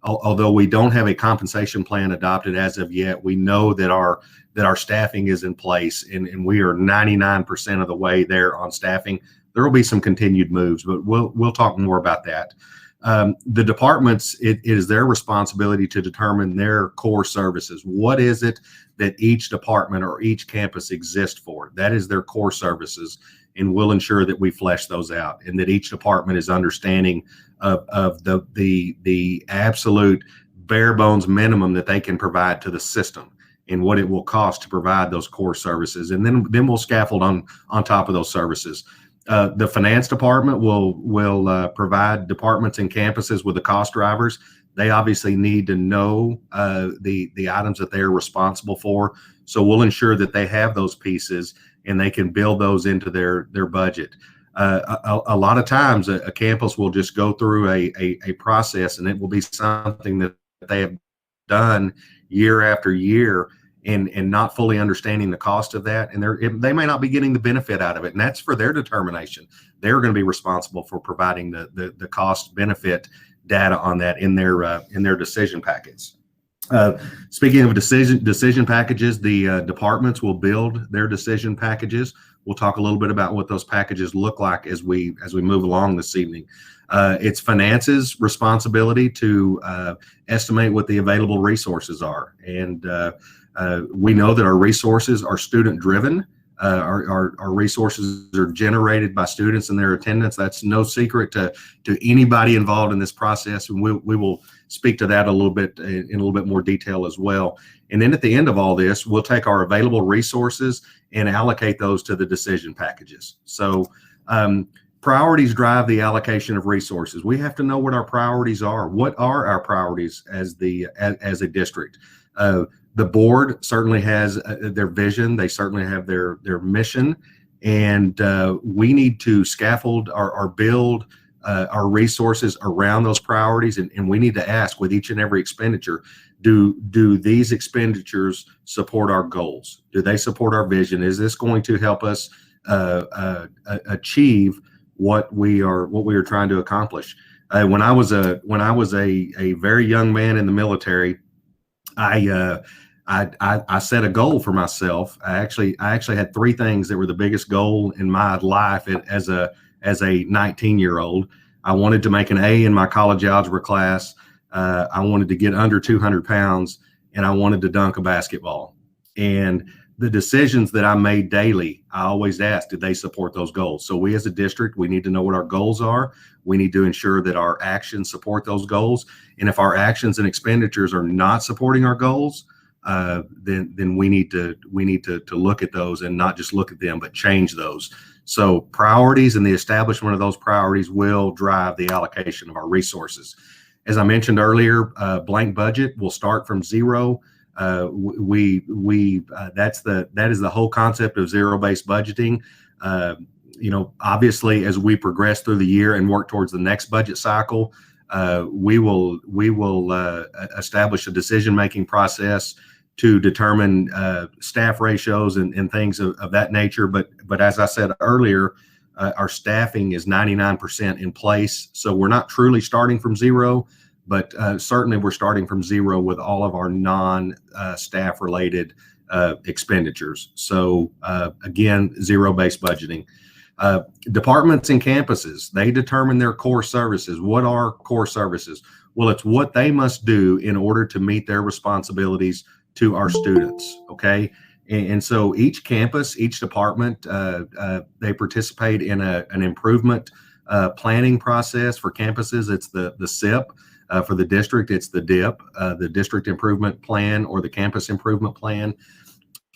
although we don't have a compensation plan adopted as of yet, we know that our staffing is in place, and we are 99% of the way there on staffing. There will be some continued moves, but we'll talk more about that. The departments, it is their responsibility to determine their core services. What is it that each department or each campus exists for? That is their core services, and we'll ensure that we flesh those out, and that each department is understanding of the absolute bare bones minimum that they can provide to the system. and what it will cost to provide those core services. And then we'll scaffold on top of those services. The finance department will provide departments and campuses with the cost drivers. They obviously need to know the items that they're responsible for. So we'll ensure that they have those pieces and they can build those into their budget. A lot of times a campus will just go through a process, and it will be something that they have done year after year, and not fully understanding the cost of that, and they may not be getting the benefit out of it, and that's for their determination. They're going to be responsible for providing the cost benefit data on that in their decision packets. Speaking of decision packages, the departments will build their decision packages. We'll talk a little bit about what those packages look like as we move along this evening. It's finance's responsibility to estimate what the available resources are, and we know that our resources are student driven. Our resources are generated by students and their attendance. That's no secret to anybody involved in this process, and we will speak to that a little bit in a little bit more detail as well. And then at the end of all this, we'll take our available resources and allocate those to the decision packages. So priorities drive the allocation of resources. We have to know what our priorities are. What are our priorities as a district? The board certainly has their vision. They certainly have their mission, and we need to scaffold or build our resources around those priorities. And we need to ask with each and every expenditure, do these expenditures support our goals? Do they support our vision? Is this going to help us achieve what we are trying to accomplish? When I was a very young man in the military, I set a goal for myself. I actually had three things that were the biggest goal in my life as a 19-year-old. I wanted to make an A in my college algebra class. I wanted to get under 200 pounds, and I wanted to dunk a basketball. And the decisions that I made daily, I always asked, did they support those goals? So we as a district, we need to know what our goals are. We need to ensure that our actions support those goals. And if our actions and expenditures are not supporting our goals, then we need to look at those, and not just look at them, but change those. So priorities and the establishment of those priorities will drive the allocation of our resources. As I mentioned earlier, blank budget will start from zero. That is the whole concept of zero-based budgeting. Obviously, as we progress through the year and work towards the next budget cycle, we will establish a decision-making process to determine staff ratios and things of that nature. But as I said earlier, our staffing is 99% in place. So we're not truly starting from zero, but certainly we're starting from zero with all of our non-staff related expenditures. So again, zero-based budgeting. Departments and campuses, they determine their core services. What are core services? Well, it's what they must do in order to meet their responsibilities to our students, okay? And so each campus, each department, they participate in an improvement planning process. For campuses, it's the SIP. For the district, it's the DIP, the District Improvement Plan, or the Campus Improvement Plan.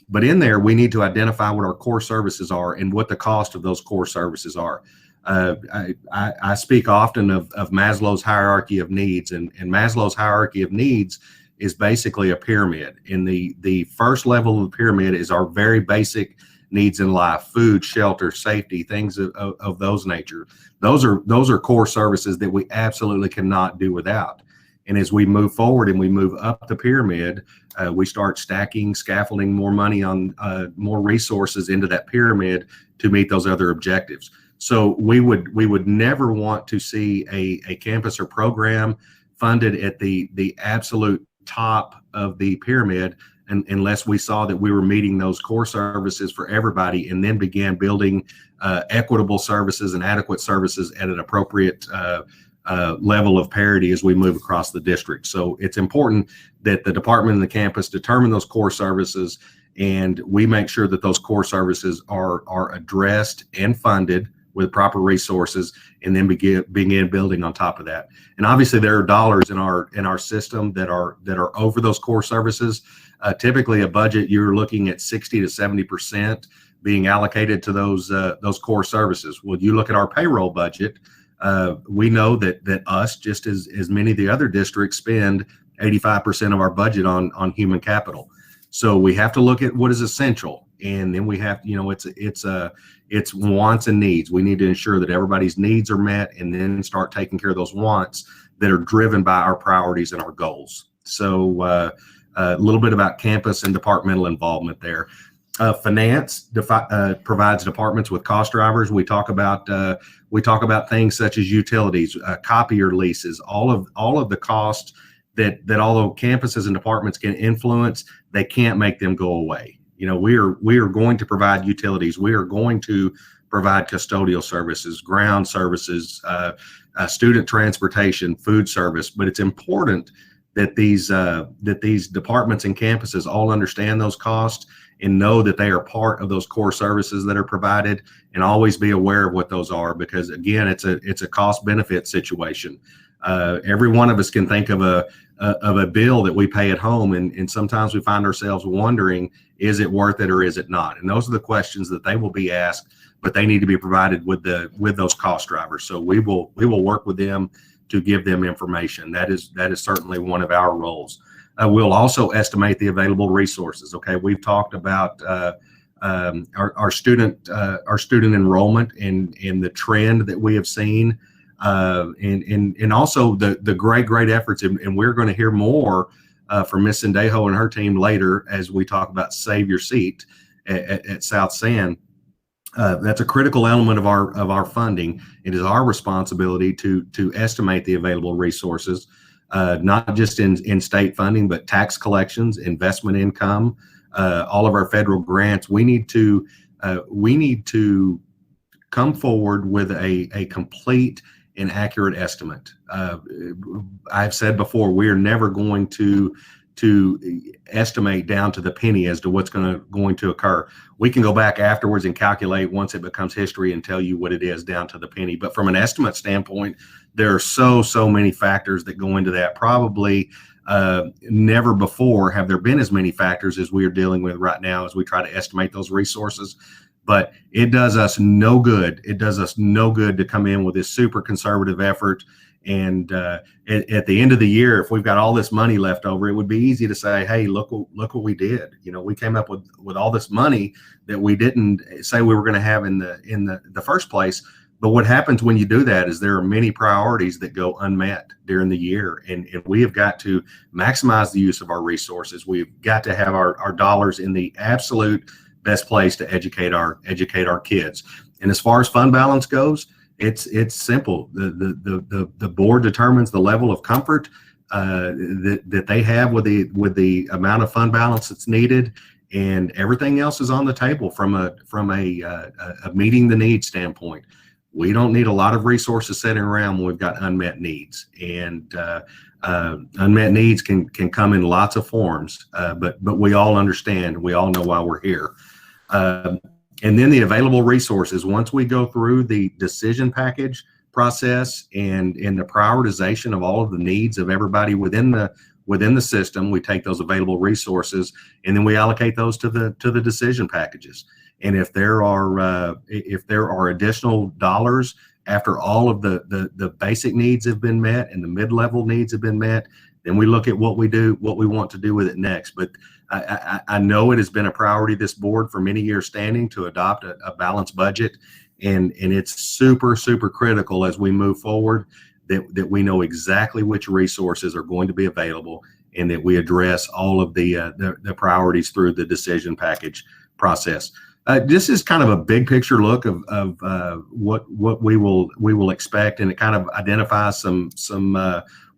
But in there, we need to identify what our core services are and what the cost of those core services are. I speak often of Maslow's hierarchy of needs, and Maslow's hierarchy of needs is basically a pyramid. And the first level of the pyramid is our very basic needs in life: food, shelter, safety, things of those nature. Those are core services that we absolutely cannot do without. And as we move forward and we move up the pyramid, we start scaffolding more money on more resources into that pyramid to meet those other objectives. So we would never want to see a campus or program funded at the absolute top of the pyramid, unless we saw that we were meeting those core services for everybody, and then began building equitable services and adequate services at an appropriate level of parity as we move across the district. So it's important that the department and the campus determine those core services, and we make sure that those core services are addressed and funded with proper resources, and then begin building on top of that. And obviously there are dollars in our system that are over those core services. Typically a budget, you're looking at 60 to 70% being allocated to those core services. Well, you look at our payroll budget, we know that us, just as many of the other districts, spend 85% of our budget on human capital. So we have to look at what is essential, and then we have, it's wants and needs. We need to ensure that everybody's needs are met, and then start taking care of those wants that are driven by our priorities and our goals. So a little bit about campus and departmental involvement there. Finance provides departments with cost drivers. We talk about things such as utilities, copier leases, all of the costs that although campuses and departments can influence, they can't make them go away. We are going to provide utilities. We are going to provide custodial services, ground services, student transportation, food service. But it's important that these departments and campuses all understand those costs and know that they are part of those core services that are provided, and always be aware of what those are, because again, it's a cost benefit situation. Every one of us can think of a bill that we pay at home, and sometimes we find ourselves wondering, is it worth it or is it not? And those are the questions that they will be asked, but they need to be provided with those cost drivers. So we will work with them to give them information. That is certainly one of our roles. We'll also estimate the available resources. Okay, we've talked about our student enrollment and the trend that we have seen, and also the great efforts. And we're going to hear more from Ms. Sendejo and her team later as we talk about Save Your Seat at South San. That's a critical element of our funding. It is our responsibility to estimate the available resources, not just in state funding, but tax collections, investment income, all of our federal grants. We need to come forward with a complete and accurate estimate. I've said before, we are never going to estimate down to the penny as to what's going to occur. We can go back afterwards and calculate once it becomes history and tell you what it is down to the penny. But from an estimate standpoint, there are so many factors that go into that. Probably never before have there been as many factors as we are dealing with right now as we try to estimate those resources. But it does us no good. It does us no good to come in with this super conservative effort. And at the end of the year, if we've got all this money left over, it would be easy to say, hey, look what we did. We came up with all this money that we didn't say we were going to have in the first place. But what happens when you do that is there are many priorities that go unmet during the year, and we have got to maximize the use of our resources. We've got to have our dollars in the absolute best place to educate our kids. And as far as fund balance goes, it's simple. The board determines the level of comfort that they have with the amount of fund balance that's needed, and everything else is on the table from a meeting the needs standpoint. We don't need a lot of resources sitting around when we've got unmet needs, and unmet needs can come in lots of forms, but we all understand, we all know why we're here. And then the available resources, once we go through the decision package process and the prioritization of all of the needs of everybody within the system, we take those available resources and then we allocate those to the decision packages. And if there are additional dollars after all of the basic needs have been met and the mid-level needs have been met, then we look at what we want to do with it next. But I know it has been a priority this board for many years standing to adopt a balanced budget, and it's super critical as we move forward that we know exactly which resources are going to be available and that we address all of the priorities through the decision package process. This is kind of a big picture look of what we will expect, and it kind of identifies some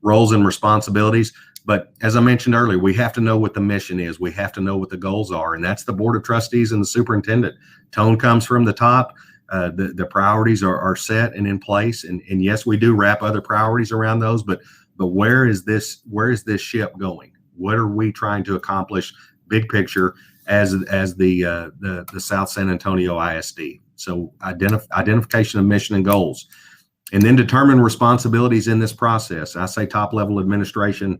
roles and responsibilities. But as I mentioned earlier, we have to know what the mission is. We have to know what the goals are, and that's the Board of Trustees and the superintendent. Tone comes from the top. The priorities are set and in place, and yes, we do wrap other priorities around those. But where is this ship going? What are we trying to accomplish? Big picture as the South San Antonio ISD. So identification of mission and goals, and then determine responsibilities in this process. I say top level administration.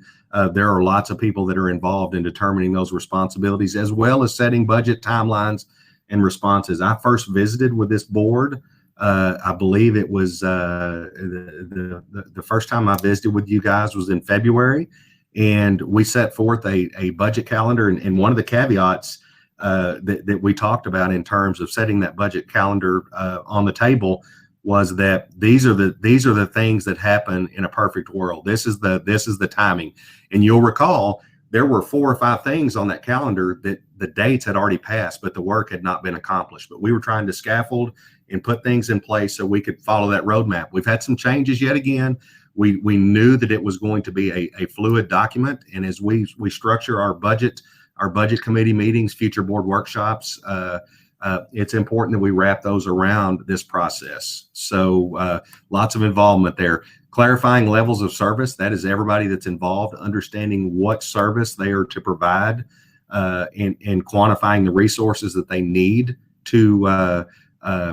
There are lots of people that are involved in determining those responsibilities, as well as setting budget timelines and responses. I first visited with this board. I believe it was the first time I visited with you guys was in February, and we set forth a budget calendar. And one of the caveats that we talked about in terms of setting that budget calendar on the table was that these are the things that happen in a perfect world. This is the timing. And you'll recall there were 4 or 5 things on that calendar that the dates had already passed, but the work had not been accomplished. But we were trying to scaffold and put things in place so we could follow that roadmap. We've had some changes yet again. We knew that it was going to be a fluid document. And as we structure our budget committee meetings, future board workshops, it's important that we wrap those around this process. So lots of involvement there. Clarifying levels of service, that is everybody that's involved, understanding what service they are to provide, and quantifying the resources that they need to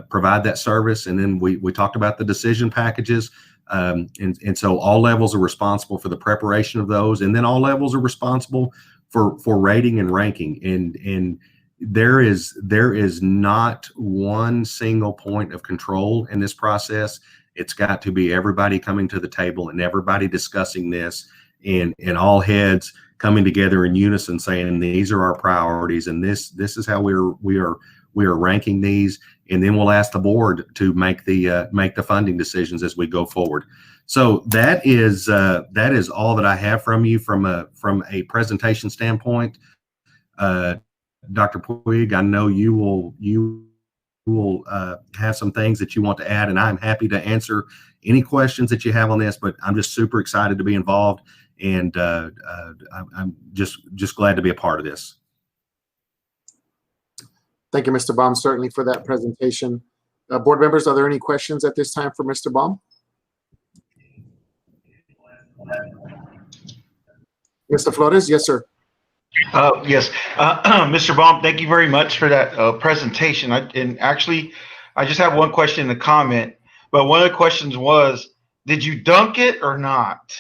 provide that service. And then we talked about the decision packages. And so all levels are responsible for the preparation of those. And then all levels are responsible for rating and ranking. And there is not one single point of control in this process. It's got to be everybody coming to the table and everybody discussing this, and all heads coming together in unison saying these are our priorities, and this is how we are ranking these, and then we'll ask the board to make the funding decisions as we go forward. So that is all that I have from you from a presentation standpoint. Dr. Puig, I know you will have some things that you want to add, and I'm happy to answer any questions that you have on this, but I'm just super excited to be involved, and I'm just glad to be a part of this. Thank you, Mr. Baum, certainly for that presentation. Board members, are there any questions at this time for Mr. Baum? Mr. Flores, yes, sir. Yes, Mr. Baum, thank you very much for that presentation. I just have one question and a comment, but one of the questions was, did you dunk it or not?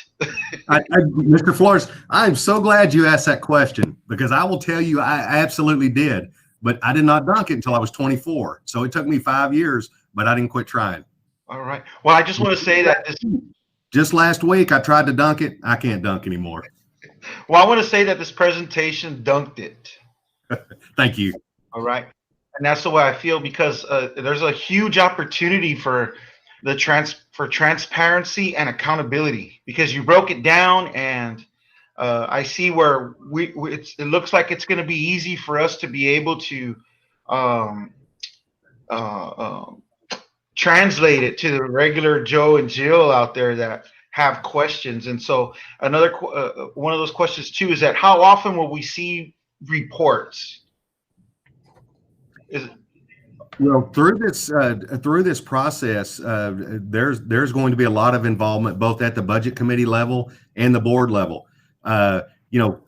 Mr. Flores, I'm so glad you asked that question, because I will tell you I absolutely did, but I did not dunk it until I was 24. So it took me 5 years, but I didn't quit trying. All right. Well, I just want to say that just last week I tried to dunk it. I can't dunk anymore. Well, I want to say that this presentation dunked it. Thank you. All right. And that's the way I feel, because there's a huge opportunity for transparency and accountability, because you broke it down, and I see where it looks like it's going to be easy for us to be able to translate it to the regular Joe and Jill out there that have questions. And so another one of those questions too is that how often will we see reports? Well, through this process, there's going to be a lot of involvement both at the budget committee level and the board level.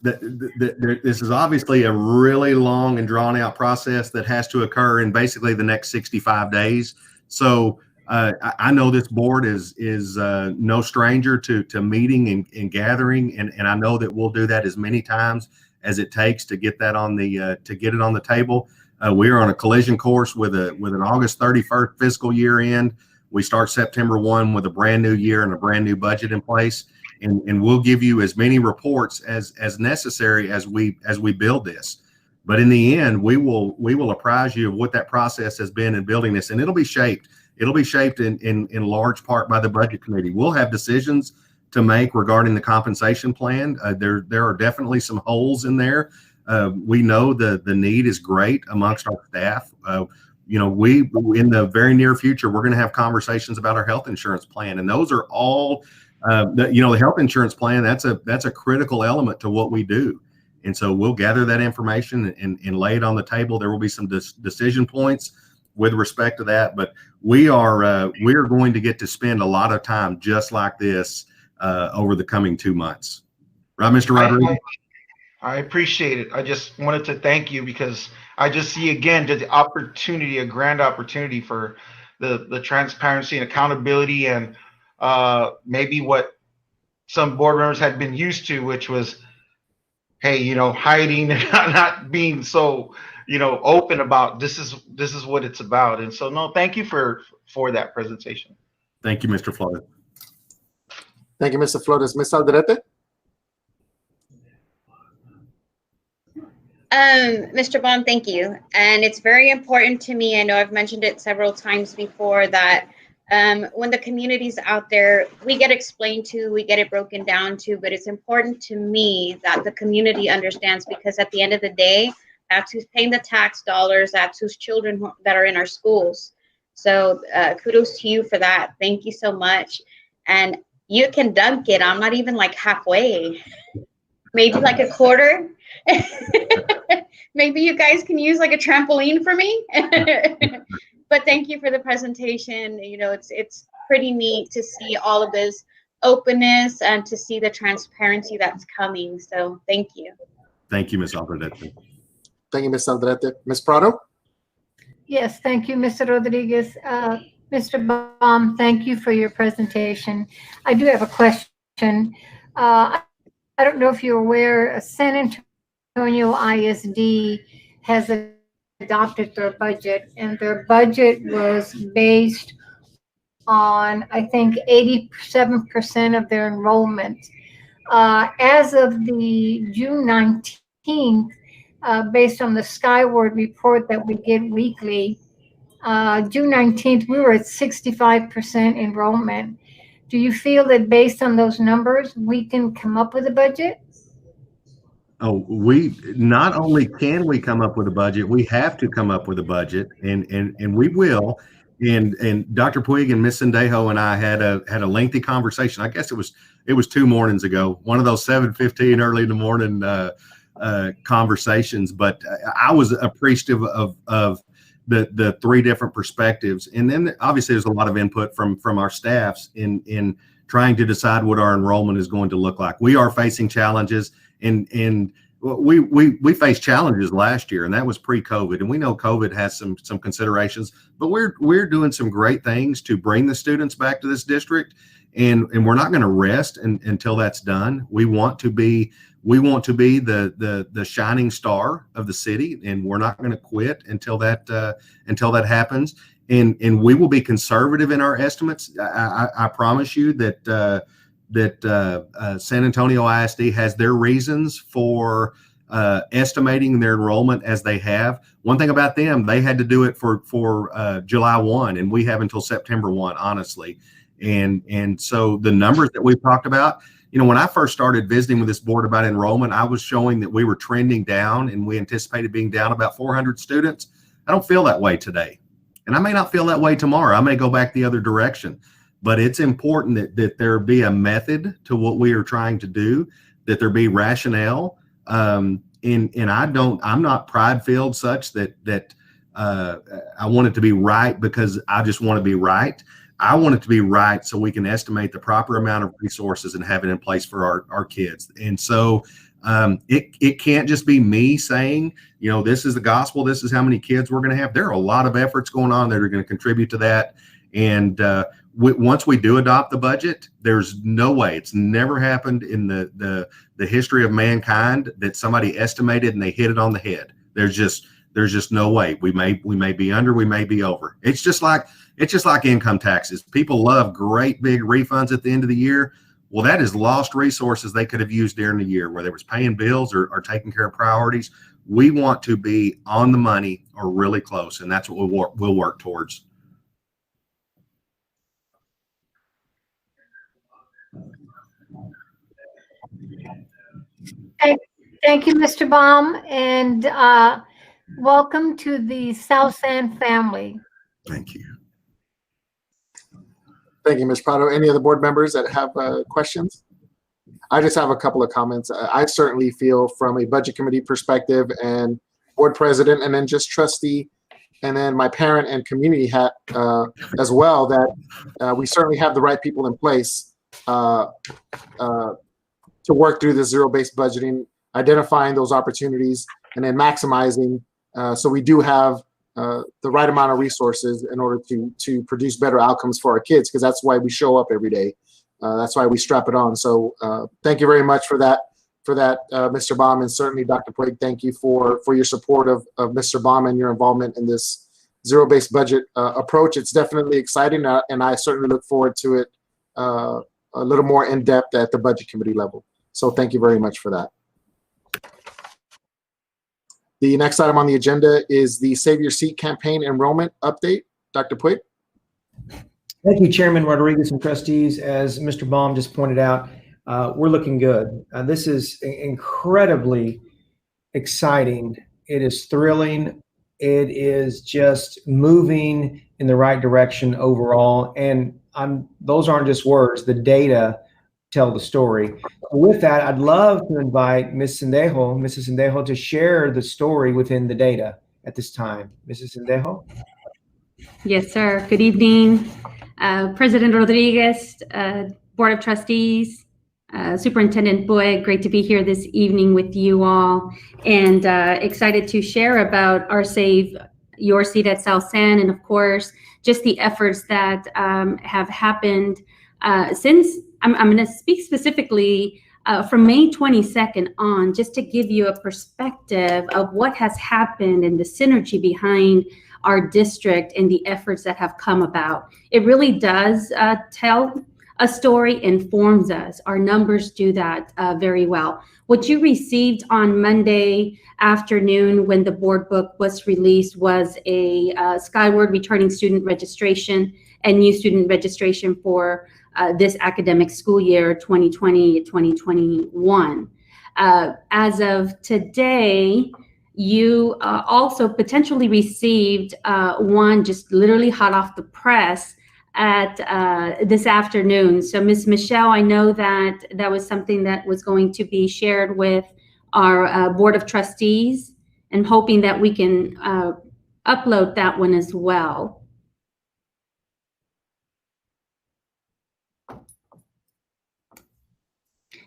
This is obviously a really long and drawn out process that has to occur in basically the next 65 days. So I know this board is no stranger to meeting and gathering, and I know that we'll do that as many times as it takes to get that on the table. We are on a collision course with an August 31st fiscal year end. We start September 1 with a brand new year and a brand new budget in place, and we'll give you as many reports as necessary as we build this. But in the end, we will apprise you of what that process has been in building this, and it'll be shaped in large part by the budget committee. We'll have decisions to make regarding the compensation plan. There are definitely some holes in there. We know the need is great amongst our staff. We in the very near future, we're going to have conversations about our health insurance plan, and those are all the health insurance plan. That's a critical element to what we do. And so we'll gather that information and lay it on the table. There will be some decision points with respect to that, but we are going to get to spend a lot of time just like this over the coming 2 months. Right, Mr. Rodriguez? I appreciate it. I just wanted to thank you because I just see again the opportunity, a grand opportunity for the transparency and accountability, and maybe what some board members had been used to, which was, hey, hiding and not being so, open about this is what it's about. And so, no, thank you for that presentation. Thank you, Mr. Flores. Thank you, Mr. Flores. Ms. Alderete? Mr. Baum, thank you. And it's very important to me. I know I've mentioned it several times before that when the community's out there, we get explained to, we get it broken down to, but it's important to me that the community understands, because at the end of the day, that's who's paying the tax dollars, that's whose children that are in our schools. So kudos to you for that. Thank you so much. And you can dunk it. I'm not even like halfway, maybe like a quarter. Maybe you guys can use like a trampoline for me. But thank you for the presentation. It's pretty neat to see all of this openness and to see the transparency that's coming. So thank you. Thank you, Ms. Alderete. Thank you, Ms. Alderete. Ms. Prado? Yes, thank you, Mr. Rodriguez. Mr. Baum, thank you for your presentation. I do have a question. I don't know if you're aware, San Antonio ISD has adopted their budget, and their budget was based on, I think, 87% of their enrollment. As of the June 19th, based on the Skyward report that we get weekly, June 19th, we were at 65% enrollment. Do you feel that based on those numbers, we can come up with a budget? Oh, we not only can we come up with a budget, we have to come up with a budget, and we will. And Dr. Puig and Ms. Sendejo and I had a lengthy conversation. I guess it was 2 mornings ago, one of those 7:15 early in the morning conversations. But I was appreciative of the 3 different perspectives, and then obviously there's a lot of input from our staffs in trying to decide what our enrollment is going to look like. We are facing challenges. And we faced challenges last year, and that was pre-COVID. And we know COVID has some considerations, but we're doing some great things to bring the students back to this district, and we're not going to rest until that's done. We want to be the shining star of the city, and we're not going to quit until that happens. And we will be conservative in our estimates. I promise you that. San Antonio ISD has their reasons for estimating their enrollment as they have. One thing about them, they had to do it for July 1, and we have until September 1, honestly. And so the numbers that we've talked about, when I first started visiting with this board about enrollment, I was showing that we were trending down, and we anticipated being down about 400 students. I don't feel that way today, and I may not feel that way tomorrow. I may go back the other direction. But it's important that there be a method to what we are trying to do, that there be rationale. And I'm not pride-filled such that I want it to be right because I just want to be right. I want it to be right so we can estimate the proper amount of resources and have it in place for our kids. And so it can't just be me saying, this is the gospel, this is how many kids we're going to have. There are a lot of efforts going on that are going to contribute to that. And once we do adopt the budget, there's no way, it's never happened in the history of mankind that somebody estimated and they hit it on the head. There's just no way. We may be under, we may be over. It's just like income taxes. People love great big refunds at the end of the year. Well, that is lost resources they could have used during the year, whether it was paying bills or taking care of priorities. We want to be on the money or really close, and that's what we'll work towards. Thank you, Mr. Baum, and welcome to the South San family. Thank you. Thank you, Ms. Prado. Any other board members that have questions? I just have a couple of comments. I certainly feel from a budget committee perspective and board president and then just trustee and then my parent and community hat as well, that we certainly have the right people in place to work through the zero-based budgeting identifying those opportunities and then maximizing. So we do have the right amount of resources in order to produce better outcomes for our kids, because that's why we show up every day. That's why we strap it on. So thank you very much for that, Mr. Baum, and certainly Dr. Puig, thank you for your support of Mr. Baum and your involvement in this zero-based budget approach. It's definitely exciting, and I certainly look forward to it a little more in depth at the budget committee level. So thank you very much for that. The next item on the agenda is the Save Your Seat campaign enrollment update. Dr. Puig. Thank you, Chairman Rodriguez and trustees. As Mr. Baum just pointed out, we're looking good. This is incredibly exciting. It is thrilling. It is just moving in the right direction overall. And those aren't just words. The data tell the story. With that, I'd love to invite Mrs. Sendejo, to share the story within the data at this time. Mrs. Sendejo? Yes, sir. Good evening, President Rodriguez, Board of Trustees, Superintendent Boyd. Great to be here this evening with you all, and excited to share about our Save Your Seat at South San, and of course, just the efforts that have happened since. I'm going to speak specifically from May 22nd on, just to give you a perspective of what has happened and the synergy behind our district and the efforts that have come about. It really does tell a story, informs us. Our numbers do that very well. What you received on Monday afternoon when the board book was released was a Skyward returning student registration and new student registration for this academic school year, 2020-2021. As of today, you also potentially received one just literally hot off the press at this afternoon. So Ms. Michelle, I know that that was something that was going to be shared with our Board of Trustees, and hoping that we can upload that one as well.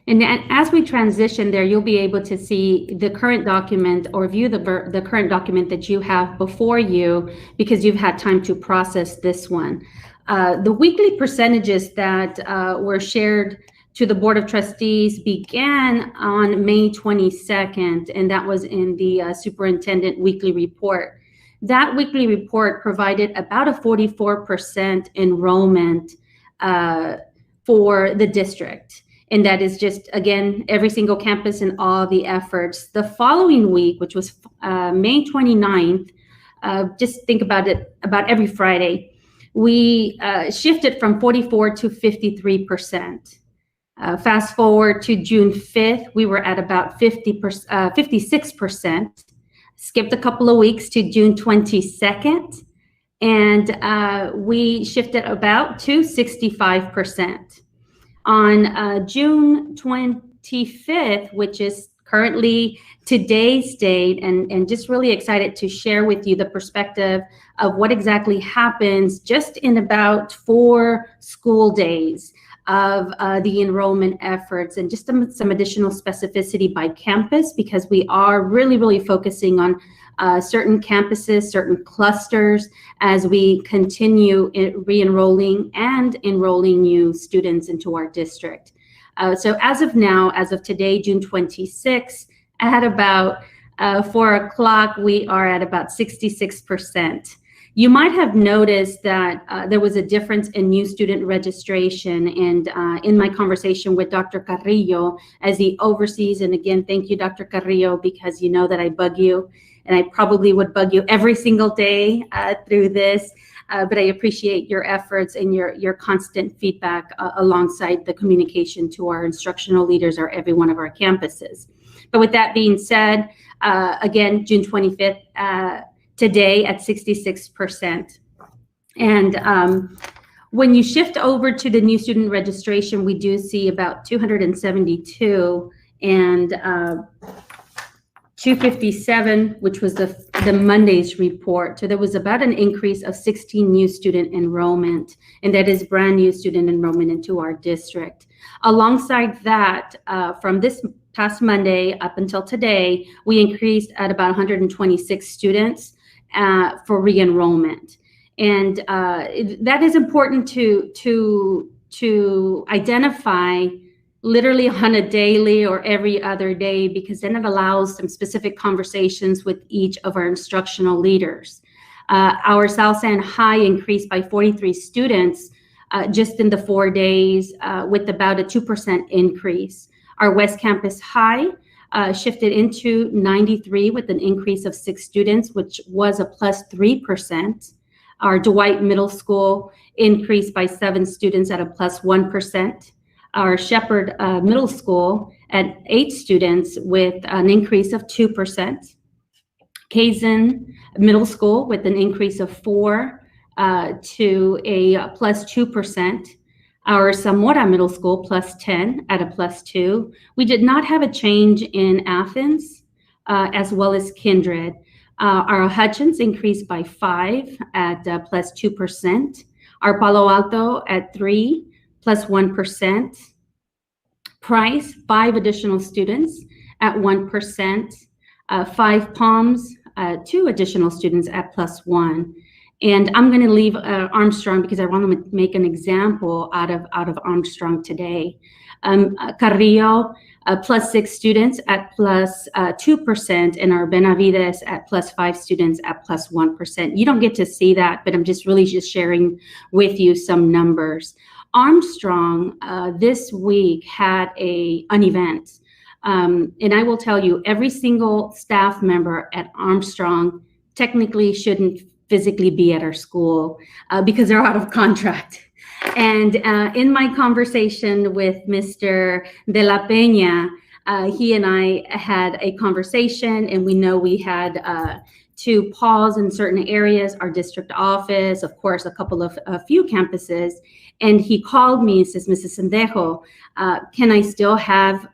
And as we transition there, you'll be able to see the current document or view the current document that you have before you, because you've had time to process this one. The weekly percentages that were shared to the Board of Trustees began on May 22nd, and that was in the Superintendent Weekly Report. That weekly report provided about a 44% enrollment for the district. And that is just, again, every single campus and all the efforts. The following week, which was May 29th, just think about it, about every Friday, we shifted from 44 to 53%. Fast forward to June 5th, we were at about 56%. Skipped a couple of weeks to June 22nd, and we shifted about to 65%. On June 25th, which is currently today's date, and just really excited to share with you the perspective of what exactly happens just in about 4 school days of the enrollment efforts, and just some additional specificity by campus, because we are really focusing on certain campuses, certain clusters, as we continue re-enrolling and enrolling new students into our district. So as of now, as of today, June 26th, at about 4 o'clock, we are at about 66%. You might have noticed that there was a difference in new student registration, and in my conversation with Dr. Carrillo, as he oversees, and again, thank you, Dr. Carrillo, because you know that I bug you, and I probably would bug you every single day through this, but I appreciate your efforts and your constant feedback alongside the communication to our instructional leaders or every one of our campuses. But with that being said, again, June 25th, today at 66%. And when you shift over to the new student registration, we do see about 272 and 257, which was the Monday's report. So there was about an increase of 16 new student enrollment, and that is brand new student enrollment into our district. Alongside that, from this past Monday up until today, we increased at about 126 students for re-enrollment. And that is important to identify literally on a daily or every other day, because then it allows some specific conversations with each of our instructional leaders. Our South San High increased by 43 students just in the 4 days with about a 2% increase. Our West Campus High shifted into 93 with an increase of 6 students, which was a plus 3%. Our Dwight Middle School increased by 7 students at a plus 1%. Our Shepherd Middle School at 8 students with an increase of 2%. Kazan Middle School with an increase of 4 to a plus 2%. Our Zamora Middle School plus 10 at a plus 2. We did not have a change in Athens as well as Kindred. Our Hutchins increased by 5 at plus 2%. Our Palo Alto at 3 plus 1%. Price, 5 additional students at 1%. 5 Palms, 2 additional students at plus 1. And I'm going to leave Armstrong because I want to make an example out of Armstrong today. Carrillo, plus 6 students at plus 2%, and our Benavides at plus 5 students at plus 1%. You don't get to see that, but I'm just sharing with you some numbers. Armstrong this week had an event. And I will tell you, every single staff member at Armstrong technically shouldn't physically be at our school because they're out of contract. And in my conversation with Mr. De La Peña, he and I had a conversation, and we know we had to pause in certain areas, our district office, of course, a few campuses. And he called me and says, Mrs. Sendejo, can I still have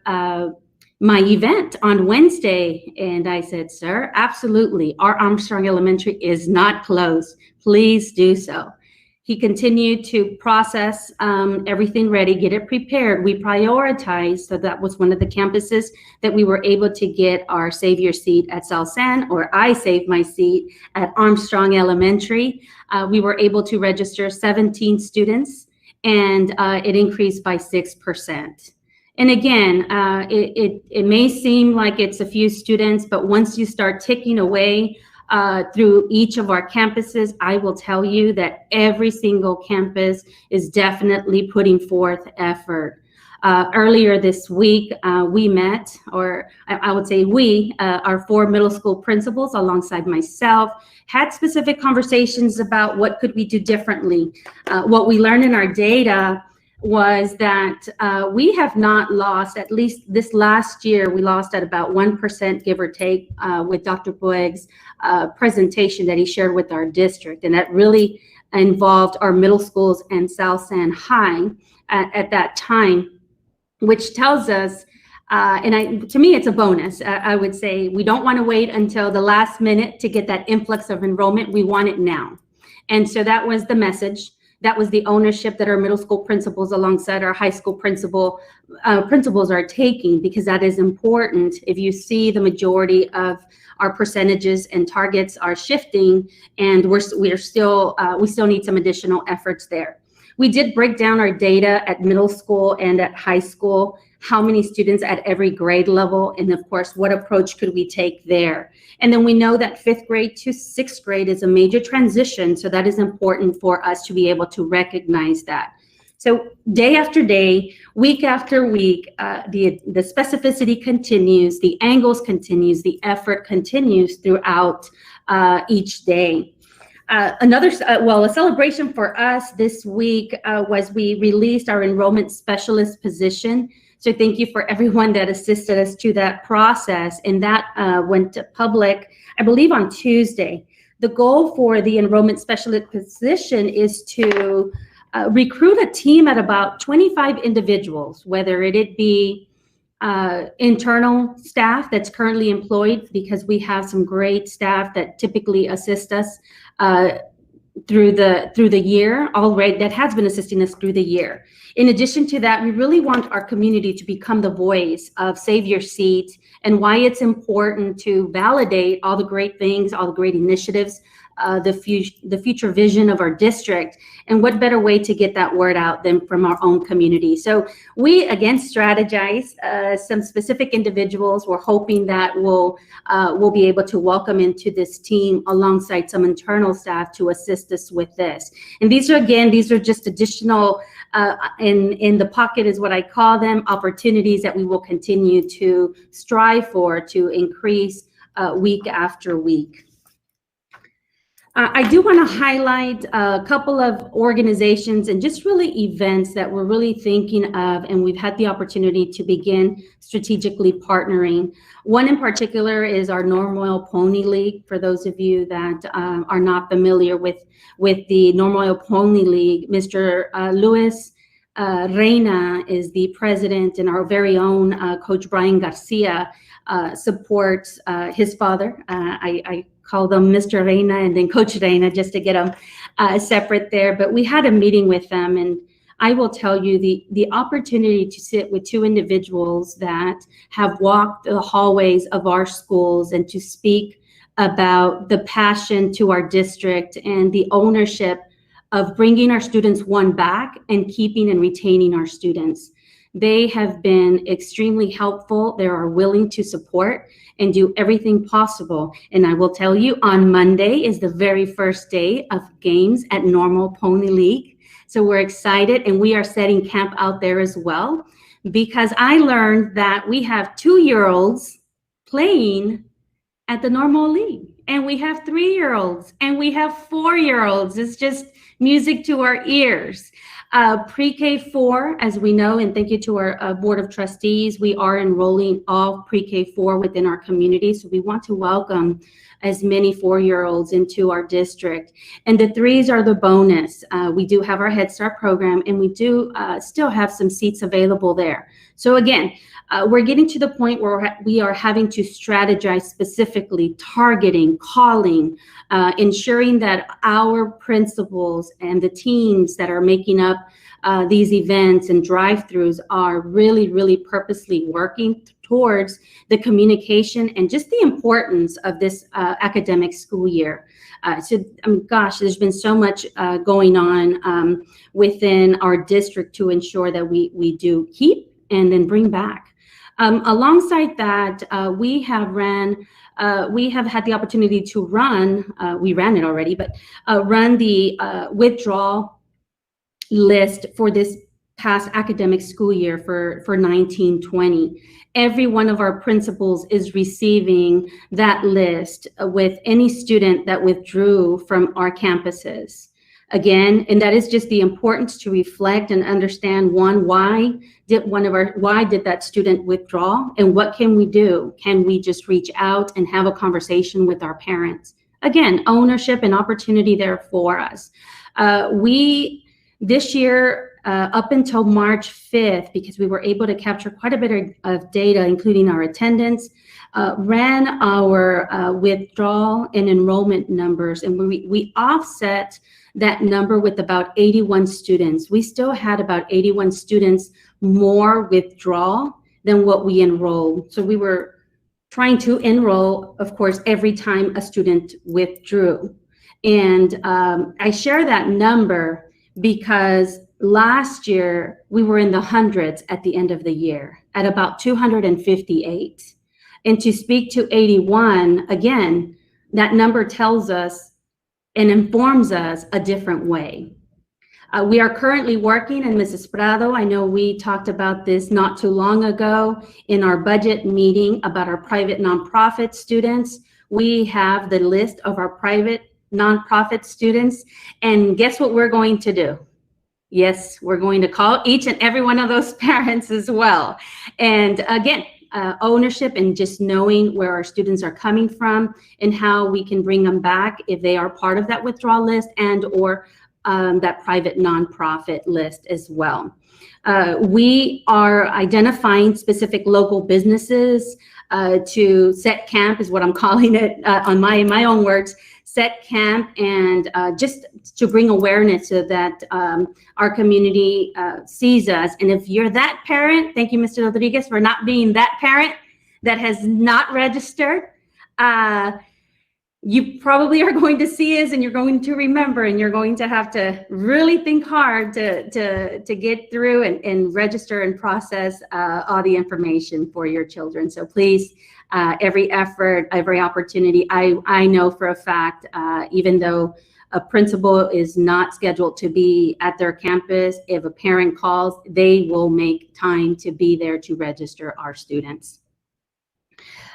my event on Wednesday? And I said, sir, absolutely. Our Armstrong Elementary is not closed. Please do so. He continued to process everything ready, get it prepared. We prioritized, so that was one of the campuses that we were able to get our Save Your Seat at South San, or I saved my seat at Armstrong Elementary. We were able to register 17 students, and it increased by 6%. And again, it may seem like it's a few students, but once you start ticking away through each of our campuses, I will tell you that every single campus is definitely putting forth effort. Earlier this week, we met, or I would say our 4 middle school principals alongside myself, had specific conversations about what could we do differently. What we learned in our data was that we have not lost, at least this last year, we lost at about 1%, give or take, with Dr. Puig's presentation that he shared with our district. And that really involved our middle schools and South San High at that time, which tells us, to me, it's a bonus. I would say we don't want to wait until the last minute to get that influx of enrollment. We want it now. And so that was the message. That was the ownership that our middle school principals alongside our high school principals are taking, because that is important. If you see the majority of our percentages and targets are shifting, and we still need some additional efforts there. We did break down our data at middle school and at high school, how many students at every grade level, and of course, what approach could we take there? And then we know that 5th grade to 6th grade is a major transition, so that is important for us to be able to recognize that. So day after day, week after week, the specificity continues, the angles continues, the effort continues throughout each day. A celebration for us this week was we released our enrollment specialist position. So thank you for everyone that assisted us to that process. And that went to public, I believe, on Tuesday. The goal for the enrollment specialist position is to recruit a team at about 25 individuals, whether it be internal staff that's currently employed, because we have some great staff that typically assist us through the year already, that has been assisting us through the year. In addition to that, we really want our community to become the voice of Save Your Seat and why it's important to validate all the great things, all the great initiatives, the future vision of our district, and what better way to get that word out than from our own community. So we again strategize some specific individuals. We're hoping that we'll be able to welcome into this team alongside some internal staff to assist us with this. And these are just additional in the pocket is what I call them, opportunities that we will continue to strive for to increase week after week. I do want to highlight a couple of organizations and just really events that we're really thinking of, and we've had the opportunity to begin strategically partnering. One in particular is our Normal Pony League. For those of you that are not familiar with the Normal Pony League, Mr. Luis Reina is the president, and our very own Coach Brian Garcia supports his father. I call them Mr. Reina and then Coach Reina just to get them separate there. But we had a meeting with them, and I will tell you the opportunity to sit with two individuals that have walked the hallways of our schools and to speak about the passion to our district and the ownership of bringing our students back and keeping and retaining our students. They have been extremely helpful. They are willing to support and do everything possible. And I will tell you, on Monday is the very first day of games at Normal Pony League. So we're excited, and we are setting camp out there as well, because I learned that we have 2-year-olds playing at the Normal League, and we have 3-year-olds, and we have 4-year-olds. It's just music to our ears. Pre-K 4, as we know, and thank you to our Board of Trustees, we are enrolling all Pre-K 4 within our community. So we want to welcome as many 4-year-olds into our district. And the 3s are the bonus. We do have our Head Start program, and we do still have some seats available there. So again, we're getting to the point where we are having to strategize specifically, targeting, calling, ensuring that our principals and the teams that are making up these events and drive-throughs are really, really purposely working towards the communication and just the importance of this academic school year. Gosh, there's been so much going on within our district to ensure that we do keep and then bring back. Alongside that, we have had the opportunity to run, we ran it already, but run the withdrawal list for this past academic school year for 1920. Every one of our principals is receiving that list with any student that withdrew from our campuses. Again, and that is just the importance to reflect and understand, one, why did that student withdraw, and what can we do? Can we just reach out and have a conversation with our parents? Again, ownership and opportunity there for us. This year, up until March 5th, because we were able to capture quite a bit of data, including our attendance, ran our withdrawal and enrollment numbers, and we offset that number with about 81 students. We still had about 81 students more withdrawal than what we enrolled. So we were trying to enroll, of course, every time a student withdrew. And I share that number because last year we were in the hundreds at the end of the year, at about 258. And to speak to 81, again, that number tells us and informs us a different way. We are currently working, and Mrs. Prado, I know we talked about this not too long ago in our budget meeting about our private nonprofit students. We have the list of our private nonprofit students, and guess what we're going to do? Yes, we're going to call each and every one of those parents as well. And again, ownership and just knowing where our students are coming from and how we can bring them back if they are part of that withdrawal list and or that private nonprofit list as well. We are identifying specific local businesses to set camp, is what I'm calling it on my own words, set camp, and just to bring awareness so that our community sees us. And if you're that parent, thank you, Mr. Rodriguez, for not being that parent that has not registered. You probably are going to see us, and you're going to remember, and you're going to have to really think hard to get through and register and process all the information for your children. So please, every effort, every opportunity. I know for a fact, even though a principal is not scheduled to be at their campus, if a parent calls, they will make time to be there to register our students.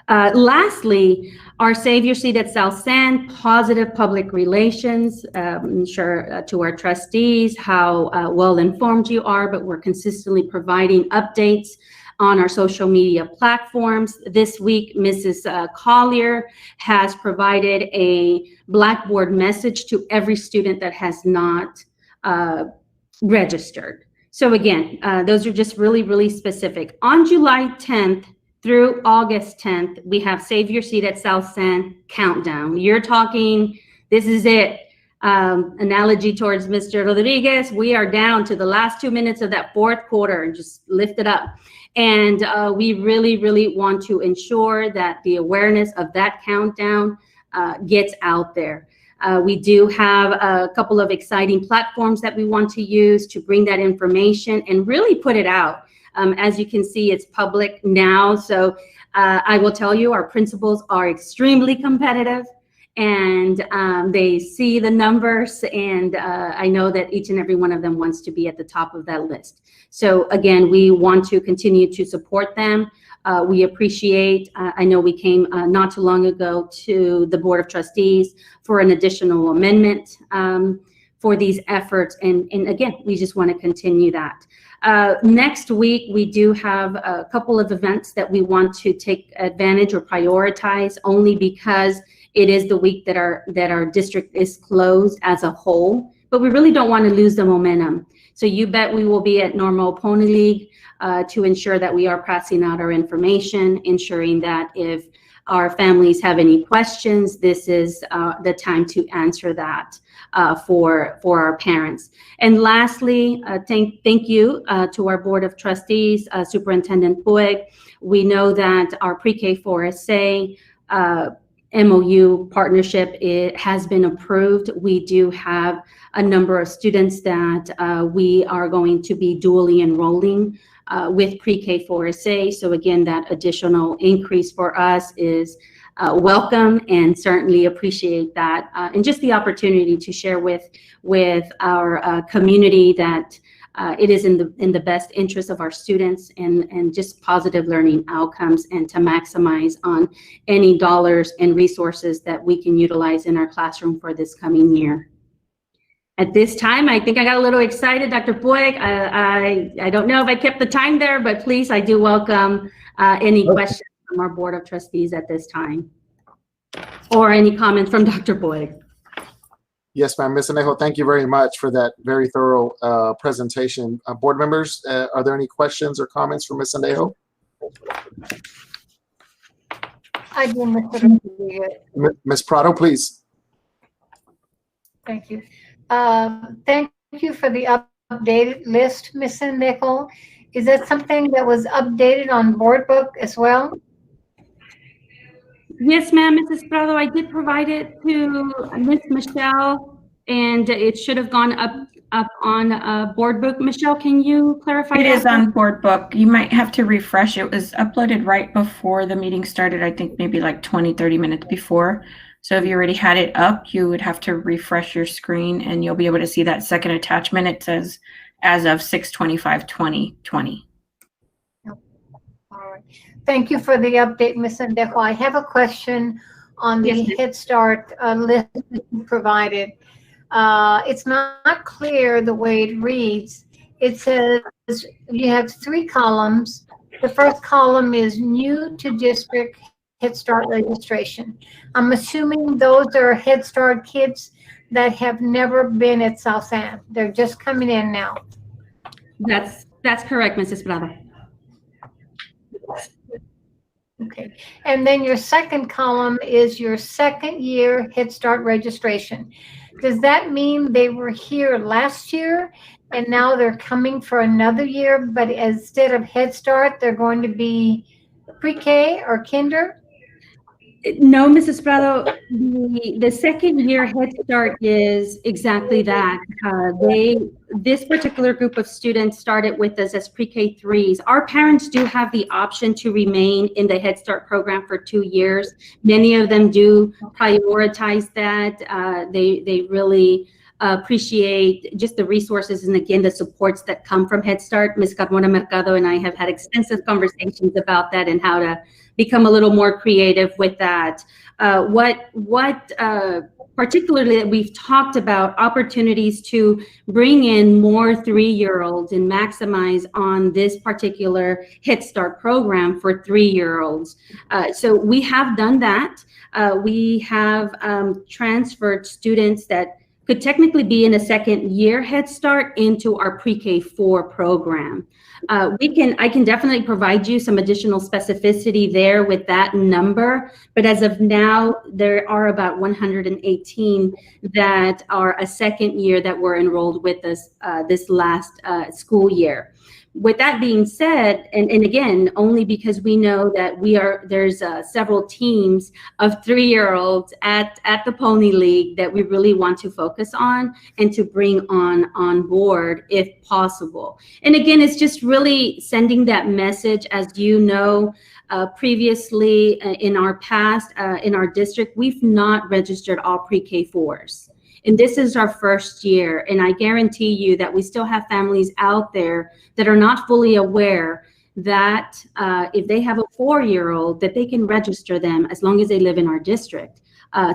Lastly, our Save Your Seat at South San, positive public relations. I'm sure to our trustees how well informed you are, but we're consistently providing updates on our social media platforms. This week, Mrs. Collier has provided a Blackboard message to every student that has not registered. So again, those are just really, really specific. On July 10th, through August 10th, we have Save Your Seat at South San countdown. You're talking, this is it. Analogy towards Mr. Rodriguez, we are down to the last 2 minutes of that fourth quarter, and just lift it up. And we really, really want to ensure that the awareness of that countdown gets out there. We do have a couple of exciting platforms that we want to use to bring that information and really put it out. As you can see, it's public now. So I will tell you, our principals are extremely competitive, and they see the numbers, and I know that each and every one of them wants to be at the top of that list. So again, we want to continue to support them. We appreciate, I know we came not too long ago to the Board of Trustees for an additional amendment for these efforts. And again, we just want to continue that. Next week, we do have a couple of events that we want to take advantage or prioritize, only because it is the week that our district is closed as a whole, but we really don't want to lose the momentum. So you bet we will be at Normal Pony League to ensure that we are passing out our information, ensuring that if our families have any questions, this is the time to answer that for our parents. And lastly, thank you to our Board of Trustees, Superintendent Puig. We know that our Pre-K 4SA MOU partnership, it has been approved. We do have a number of students that we are going to be dually enrolling with Pre-K 4SA. So again, that additional increase for us is welcome, and certainly appreciate that, and just the opportunity to share with our community that it is in the best interest of our students and just positive learning outcomes, and to maximize on any dollars and resources that we can utilize in our classroom for this coming year. At this time, I think I got a little excited, Dr. Puig. I don't know if I kept the time there, but please, I do welcome any questions from our Board of Trustees at this time, or any comments from Dr. Puig. Yes, ma'am. Ms. Anejo, thank you very much for that very thorough presentation. Board members, are there any questions or comments for Ms. Anejo? I do, Mr. Rodriguez. Ms. Prado, please. Thank you. Thank you for the updated list, Ms. Anejo. Is that something that was updated on Board Book as well? Yes, ma'am, Mrs. Prado, I did provide it to Ms. Michelle, and it should have gone up on Board Book. Michelle, can you clarify that? It is on Board Book. You might have to refresh. It was uploaded right before the meeting started, I think maybe like 20-30 minutes before. So if you already had it up, you would have to refresh your screen, and you'll be able to see that second attachment. It says, as of 6/25/2020. All right. Thank you for the update, Ms. Anejo. I have a question on the Head Start list that you provided. It's not clear the way it reads. It says you have 3 columns. The first column is new to district Head Start registration. I'm assuming those are Head Start kids that have never been at South San. They're just coming in now. That's correct, Mrs. Prado. Okay. And then your second column is your second year Head Start registration. Does that mean they were here last year and now they're coming for another year, but instead of Head Start, they're going to be pre-K or kinder? No, Mrs. Prado, the second year Head Start is exactly that. This particular group of students started with us as pre-K 3s. Our parents do have the option to remain in the Head Start program for 2 years. Many of them do prioritize that. They really appreciate just the resources and again the supports that come from Head Start. Ms. Carmona Mercado and I have had extensive conversations about that and how to become a little more creative with that. Particularly that we've talked about opportunities to bring in more 3-year-olds and maximize on this particular Head Start program for 3-year-olds. So we have done that. We have transferred students that could technically be in a second year Head Start into our pre-K 4 program. I can definitely provide you some additional specificity there with that number, but as of now, there are about 118 that are a second year that were enrolled with us this last school year. With that being said, and again, only because we know that there's several teams of 3-year-olds at the Pony League that we really want to focus on and to bring on board if possible. And again, it's just really sending that message. As you know, previously in our past, in our district, we've not registered all pre-K 4s. And this is our first year. And I guarantee you that we still have families out there that are not fully aware that if they have a 4-year-old, that they can register them as long as they live in our district,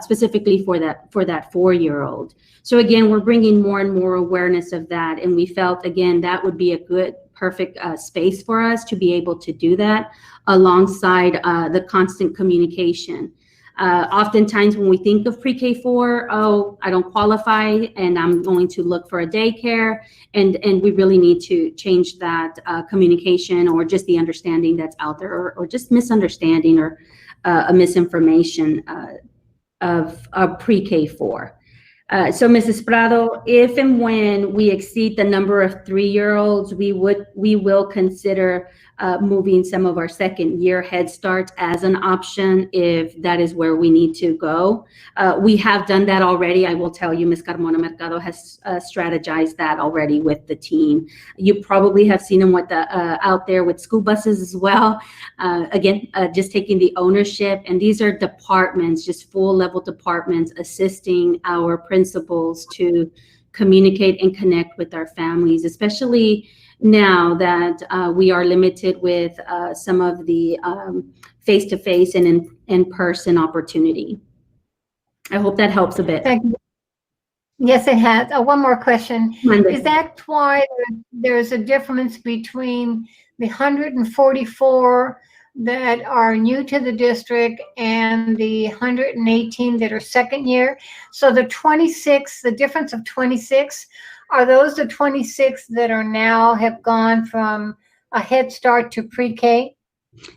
specifically for that 4-year-old. So again, we're bringing more and more awareness of that. And we felt, again, that would be a good, perfect space for us to be able to do that alongside the constant communication. Oftentimes when we think of pre-K 4, oh, I don't qualify and I'm going to look for a daycare. And we really need to change that communication or just the understanding that's out there or just misunderstanding or a misinformation of pre-K 4. So Mrs. Prado, if and when we exceed the number of 3-year-olds, we will consider moving some of our second year Head Starts as an option if that is where we need to go. We have done that already. I will tell you, Ms. Carmona Mercado has strategized that already with the team. You probably have seen them with out there with school buses as well. Again, just taking the ownership, and these are departments, just full level departments assisting our principals to communicate and connect with our families, especially now that we are limited with some of the face-to-face and in-person opportunity. I hope that helps a bit. Thank you. Yes, it has. One more question. Is that why there's a difference between the 144 that are new to the district and the 118 that are second year? So the 26, the difference of 26, are those the 26 that are now have gone from a Head Start to pre-K?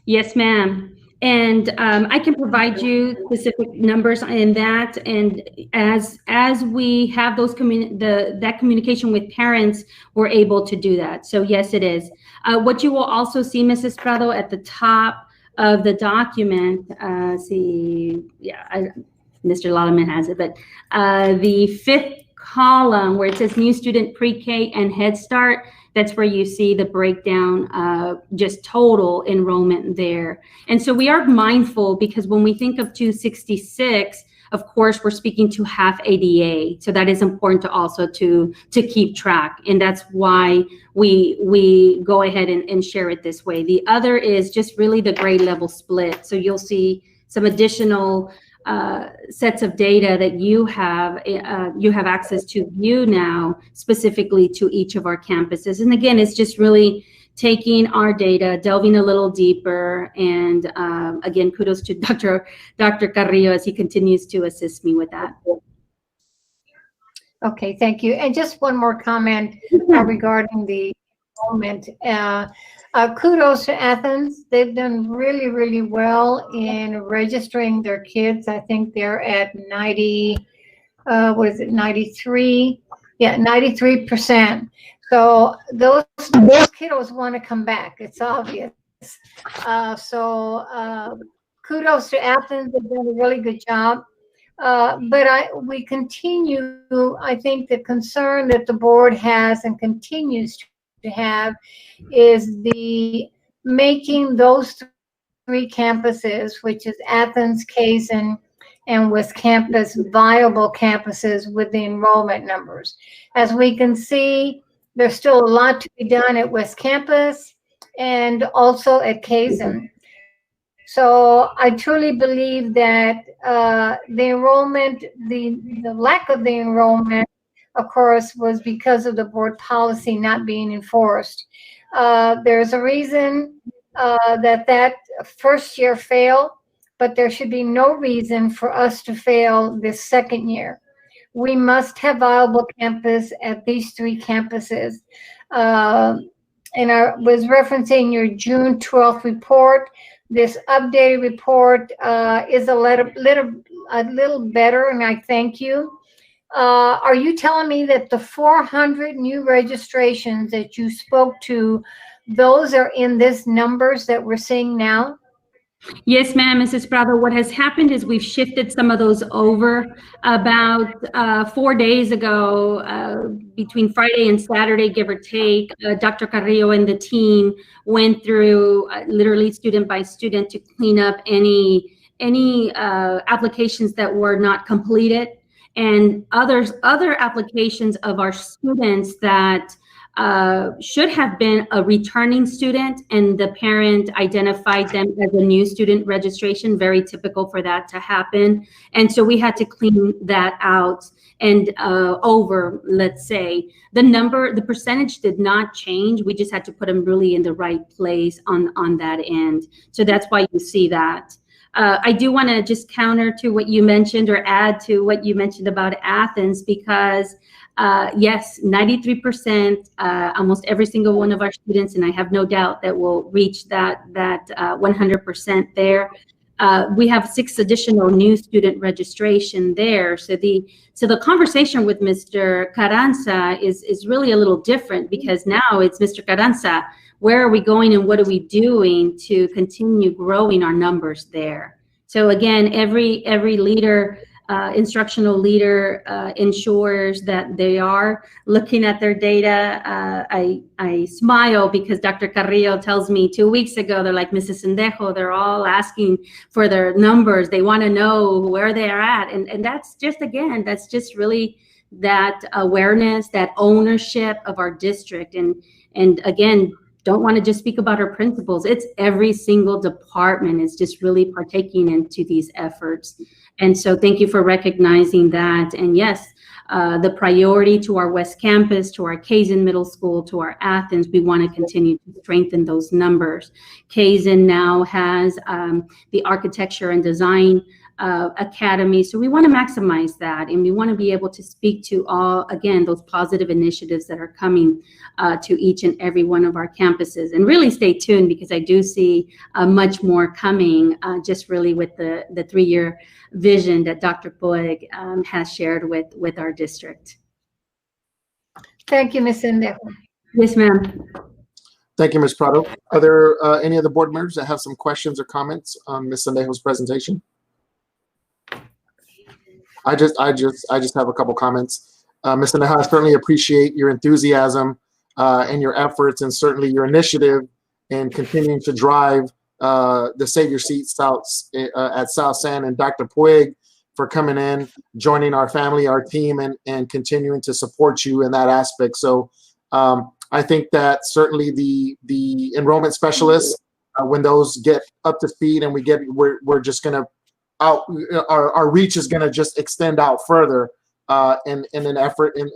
Yes, ma'am. And I can provide you specific numbers in that. And as we have those that communication with parents, we're able to do that. So yes, it is. What you will also see, Mrs. Prado, at the top of the document, Mr. Lalaman has it, but the 5th column where it says new student pre-K and Head Start, that's where you see the breakdown of just total enrollment there. And so we are mindful because when we think of 266, of course, we're speaking to half ADA. So that is important to also to keep track. And that's why we go ahead and share it this way. The other is just really the grade level split. So you'll see some additional sets of data that you have access to view now specifically to each of our campuses. And again, it's just really taking our data, delving a little deeper, and again, kudos to Dr. Carrillo as he continues to assist me with that. Okay, thank you. And just one more comment regarding the enrollment. Kudos to Athens. They've done really, really well in registering their kids. I think they're at 90, what is it, 93? Yeah, 93%. So those kiddos want to come back. It's obvious. Kudos to Athens. They've done a really good job. We continue, I think the concern that the board has and continues to have is the making those three campuses, which is Athens, Kazan, and West Campus, viable campuses with the enrollment numbers. As we can see, there's still a lot to be done at West Campus and also at Kazan. So I truly believe that the enrollment, the lack of the enrollment, of course, was because of the board policy not being enforced. There's a reason that first year failed, but there should be no reason for us to fail this second year. We must have viable campus at these three campuses. And I was referencing your June 12th report. This updated report is a little better, and I thank you. Are you telling me that the 400 new registrations that you spoke to, those are in this numbers that we're seeing now? Yes, ma'am, Mrs. Prado. What has happened is we've shifted some of those over. About 4 days ago, between Friday and Saturday, give or take, Dr. Carrillo and the team went through literally student by student to clean up any applications that were not completed, and other applications of our students that should have been a returning student, and the parent identified them as a new student registration. Very typical for that to happen. And so we had to clean that out. And over, let's say, the percentage did not change. We just had to put them really in the right place on that end. So that's why you see that. I do want to just counter to what you mentioned, or add to what you mentioned about Athens, because yes, 93%, almost every single one of our students, and I have no doubt that we'll reach that 100% there. We have 6 additional new student registration there. So the conversation with Mr. Carranza is really a little different, because now it's Mr. Carranza, where are we going and what are we doing to continue growing our numbers there? So again, every leader, instructional leader ensures that they are looking at their data. I smile because Dr. Carrillo tells me 2 weeks ago, they're like, Mrs. Sendejo, they're all asking for their numbers. They want to know where they are at. And that's just, again, that's just really that awareness, that ownership of our district. And again, don't want to just speak about our principals. It's every single department is just really partaking into these efforts. And so thank you for recognizing that. And yes, the priority to our West Campus, to our Kazan Middle School, to our Athens, we want to continue to strengthen those numbers. Kazan now has the Architecture and Design Academy. So we want to maximize that, and we want to be able to speak to all, again, those positive initiatives that are coming to each and every one of our campuses. And really stay tuned, because I do see much more coming, just really with the 3-year vision that Dr. Poig has shared with our district. Thank you, Ms. Sendejo. Yes, ma'am. Thank you, Ms. Prado. Are there any other board members that have some questions or comments on Ms. Sendejo's presentation? I just have a couple comments. Ms. Sendejo, I certainly appreciate your enthusiasm and your efforts, and certainly your initiative in continuing to drive the Save Your Seats at South San, and Dr. Puig for coming in, joining our family, our team, and continuing to support you in that aspect. So I think that certainly the enrollment specialists, when those get up to speed and we're just going to our reach is going to just extend out further in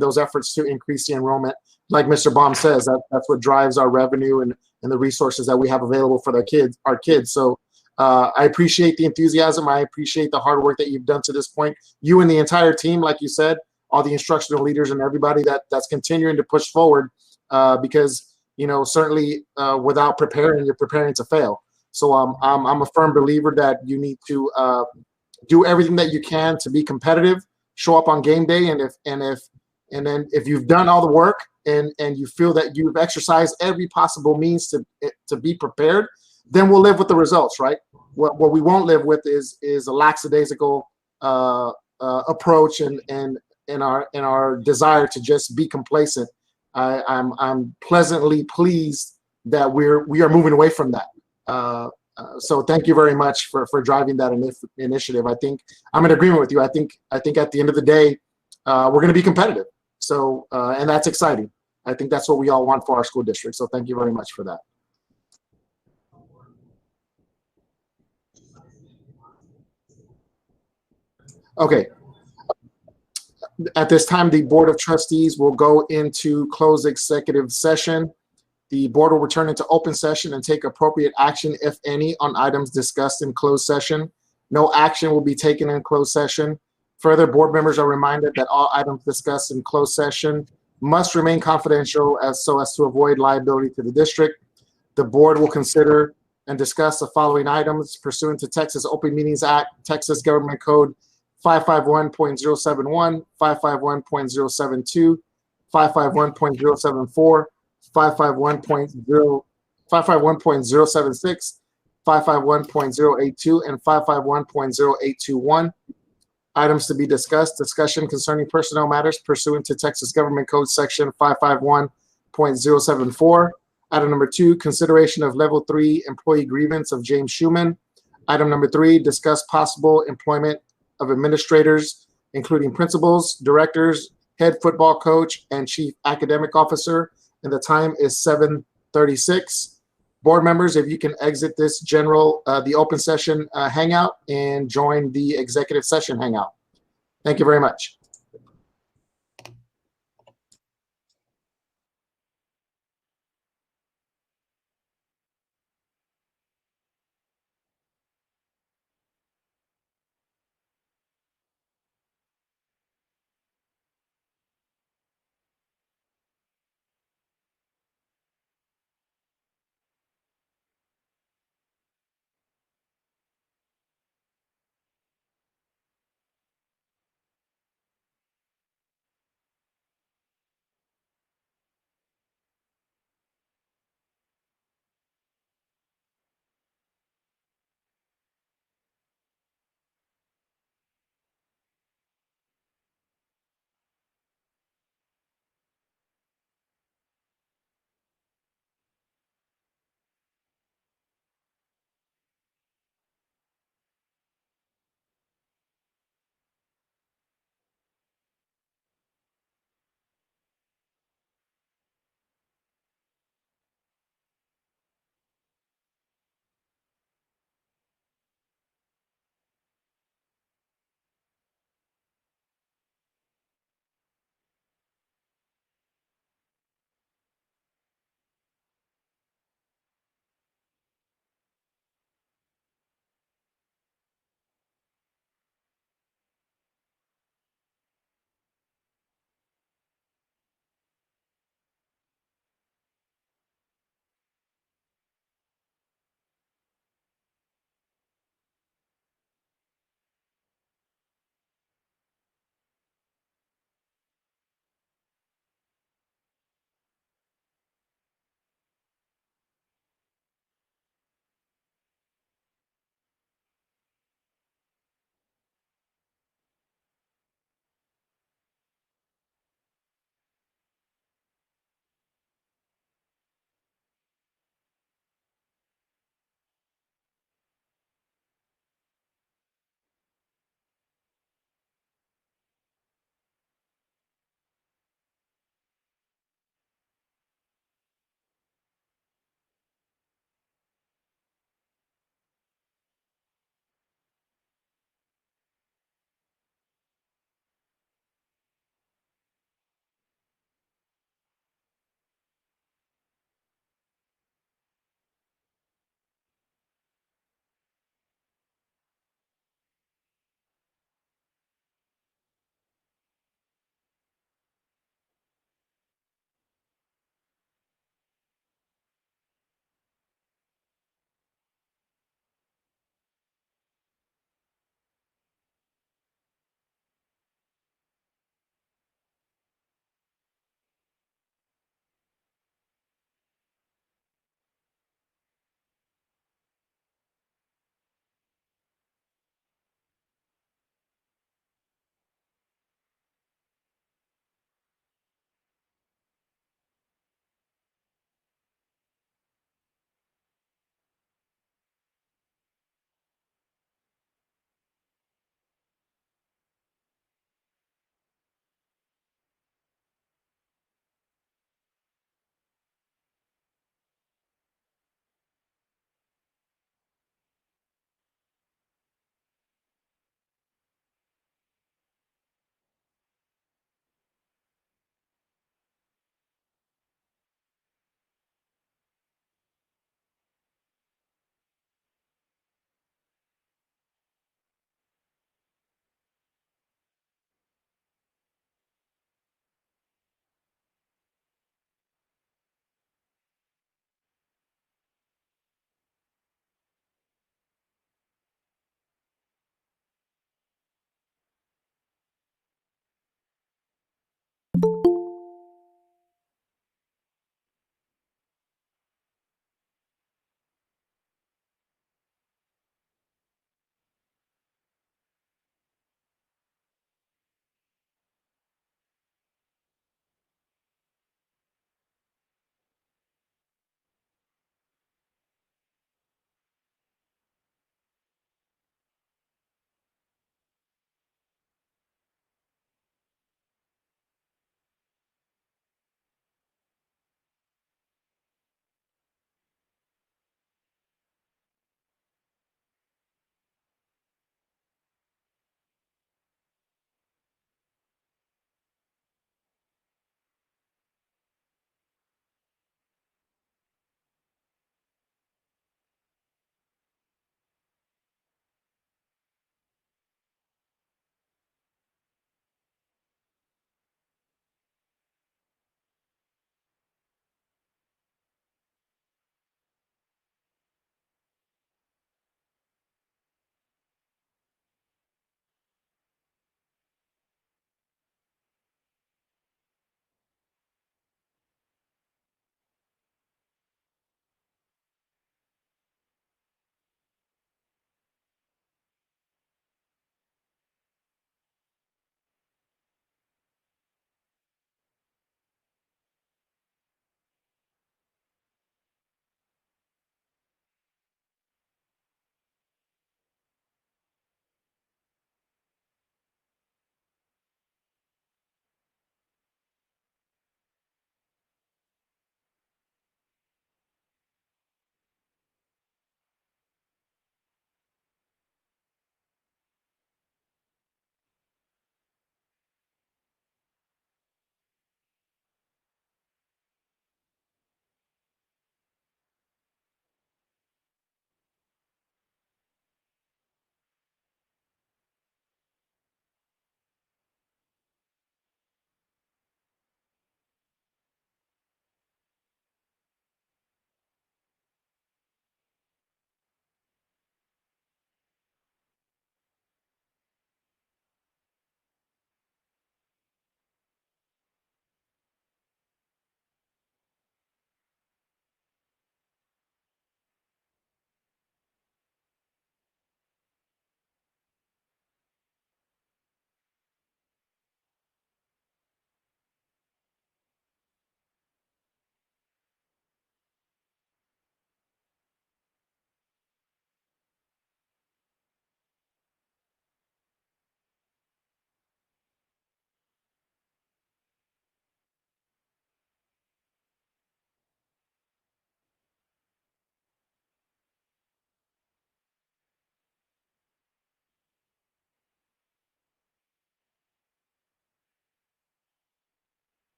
those efforts to increase the enrollment. Like Mr. Baum says, that's what drives our revenue and the resources that we have available for our kids. So I appreciate the enthusiasm. I appreciate the hard work that you've done to this point. You and the entire team, like you said, all the instructional leaders and everybody that's continuing to push forward, because certainly without preparing, you're preparing to fail. So I'm a firm believer that you need to do everything that you can to be competitive, show up on game day, and then if you've done all the work and you feel that you've exercised every possible means to be prepared, then we'll live with the results, right? What we won't live with is a lackadaisical approach and our desire to just be complacent. I'm pleasantly pleased that we are moving away from that. So thank you very much for driving that initiative. I think I'm in agreement with you. I think at the end of the day, we're going to be competitive. So and that's exciting. I think that's what we all want for our school district. So thank you very much for that. Okay. At this time, the Board of Trustees will go into closed executive session. The board will return into open session and take appropriate action, if any, on items discussed in closed session. No action will be taken in closed session. Further, board members are reminded that all items discussed in closed session must remain confidential so as to avoid liability to the district. The board will consider and discuss the following items pursuant to Texas Open Meetings Act, Texas Government Code 551.071, 551.072, 551.074, 551.076, 551.082, and 551.0821. Items to be discussed: discussion concerning personnel matters pursuant to Texas Government Code Section 551.074. Item number 2, consideration of Level 3 employee grievance of James Schuman. Item number 3, discuss possible employment of administrators, including principals, directors, head football coach, and chief academic officer. And the time is 7:36. Board members, if you can exit this the open session hangout and join the executive session hangout. Thank you very much.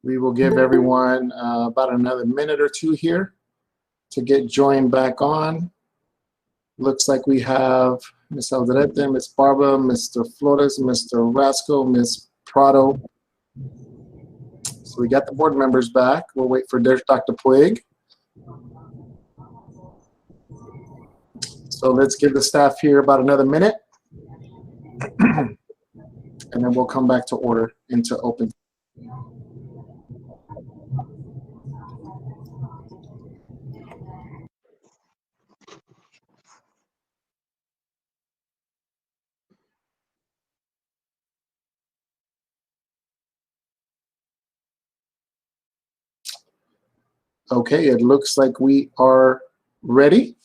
We will give everyone about another minute or two here to get joined back on. Looks like we have Ms. Alderete, Ms. Barba, Mr. Flores, Mr. Rasco, Ms. Prado. So we got the board members back. We'll wait for Dr. Puig. So let's give the staff here about another minute. And then we'll come back to order into open. Okay, it looks like we are ready.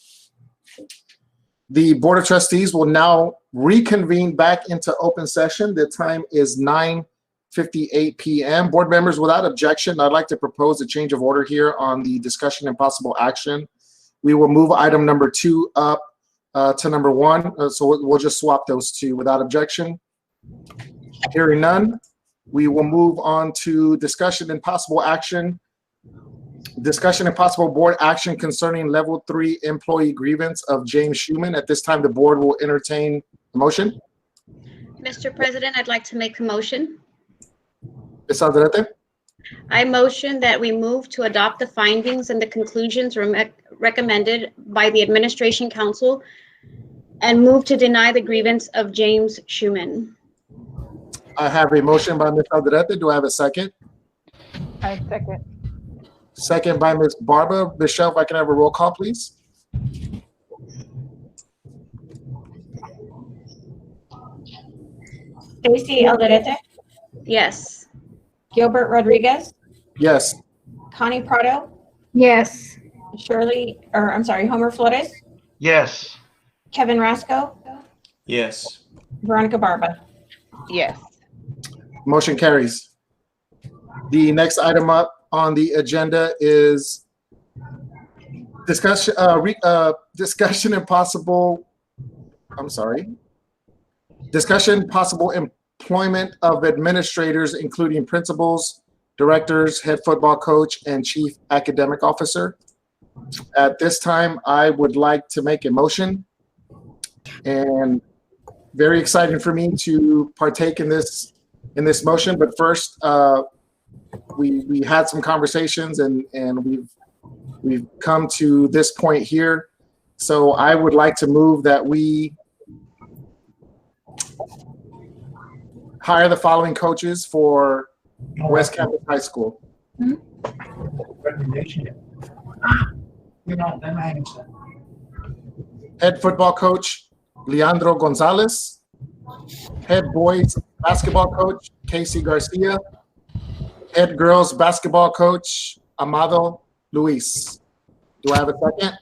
The Board of Trustees will now reconvene back into open session. The time is 9:58 p.m. Board members, without objection, I'd like to propose a change of order here on the discussion and possible action. We will move item number 2 up to number 1. So we'll just swap those two without objection. Hearing none, we will move on to discussion and possible action. Discussion and possible board action concerning level 3 employee grievance of James Schuman. At this time, the board will entertain a motion. Mr. President, I'd like to make a motion. Ms. Alderete? I motion that we move to adopt the findings and the conclusions recommended by the Administration Council and move to deny the grievance of James Schuman. I have a motion by Ms. Alderete. Do I have a second? I second. Second by Ms. Barba. Michelle, if I can have a roll call, please. Stacy Alderete, Yes. Gilbert Rodriguez, Yes. Connie Prado, Yes. Homer Flores, Yes. Kevin Rasco, Yes. Veronica Barba. Yes. Motion carries. The next item up on the agenda is discussion and possible, discussion possible employment of administrators, including principals, directors, head football coach, and chief academic officer. At this time, I would like to make a motion, and very exciting for me to partake in this motion. But first, we had some conversations and we've come to this point here. So I would like to move that we hire the following coaches for West Campus High School. Head football coach, Leandro Gonzalez. Head boys basketball coach, Casey Garcia. Head girls basketball coach, Amado Luis. Do I have a second?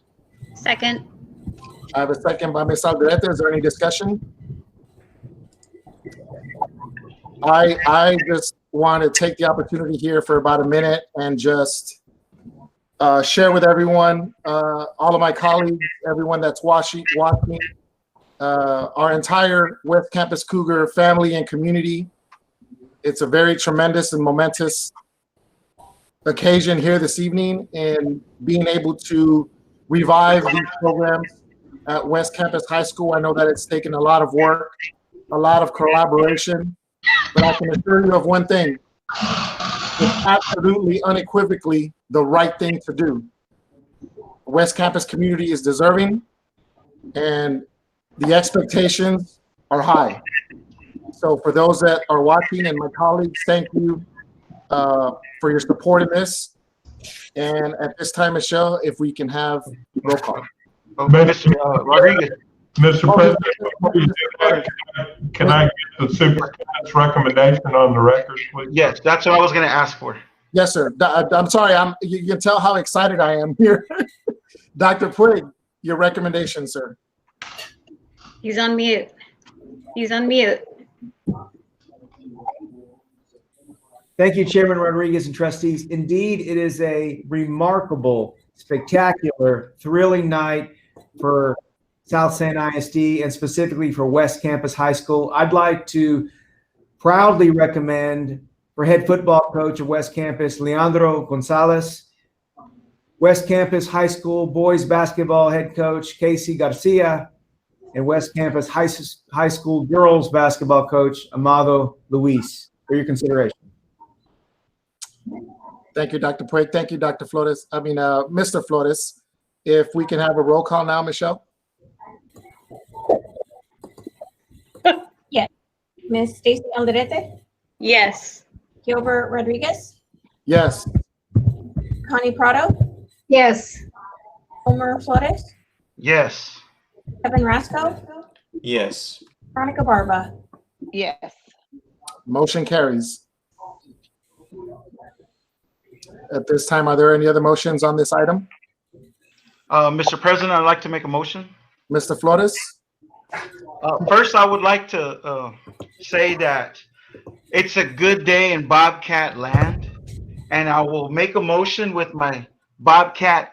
Second. I have a second by Ms. Alderete. Is there any discussion? I just want to take the opportunity here for about a minute and just share with everyone, all of my colleagues, everyone that's watching, our entire West Campus Cougar family and community. It's a very tremendous and momentous occasion here this evening, and being able to revive these programs at West Campus High School. I know that it's taken a lot of work, a lot of collaboration, but I can assure you of one thing. It's absolutely unequivocally the right thing to do. The West Campus community is deserving, and the expectations are high. So for those that are watching and my colleagues, thank you for your support in this. And at this time, Michelle, if we can have roll call. Mr. Rodriguez. Mr. President, before you do that, can I get the superintendent's recommendation on the record, please? Yes, that's what I was going to ask for. Yes, sir. I'm sorry. You can tell how excited I am here. Dr. Puig, your recommendation, sir. He's on mute. He's on mute. Thank you, Chairman Rodriguez and trustees. Indeed, it is a remarkable, spectacular, thrilling night for South San ISD and specifically for West Campus High School. I'd like to proudly recommend for head football coach of West Campus, Leandro Gonzalez. West Campus High School boys basketball head coach, Casey Garcia. And West Campus High School girls basketball coach, Amado Luis, for your consideration. Thank you, Dr. Puig. Thank you, Dr. Flores. Mr. Flores. If we can have a roll call now, Michelle. Yes. Ms. Stacy Alderete, Yes. Gilbert Rodriguez, Yes. Connie Prado, Yes. Homer Flores, Yes. Kevin Rasco, Yes. Veronica Barba. Yes. Motion carries. At this time, are there any other motions on this item? Mr. President, I'd like to make a motion. Mr. Flores? First, I would like to say that it's a good day in Bobcat land, and I will make a motion with my Bobcat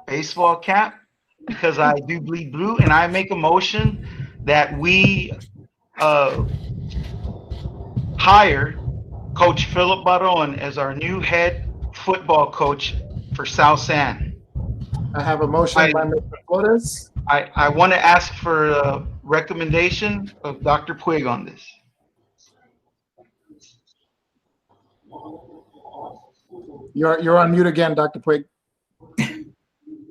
baseball cap because I do bleed blue, and I make a motion that we hire Coach Philip Baron as our new head football coach for South San. I have a motion by Mr. Flores. I want to ask for a recommendation of Dr. Puig on this. You're on mute again, Dr. Puig.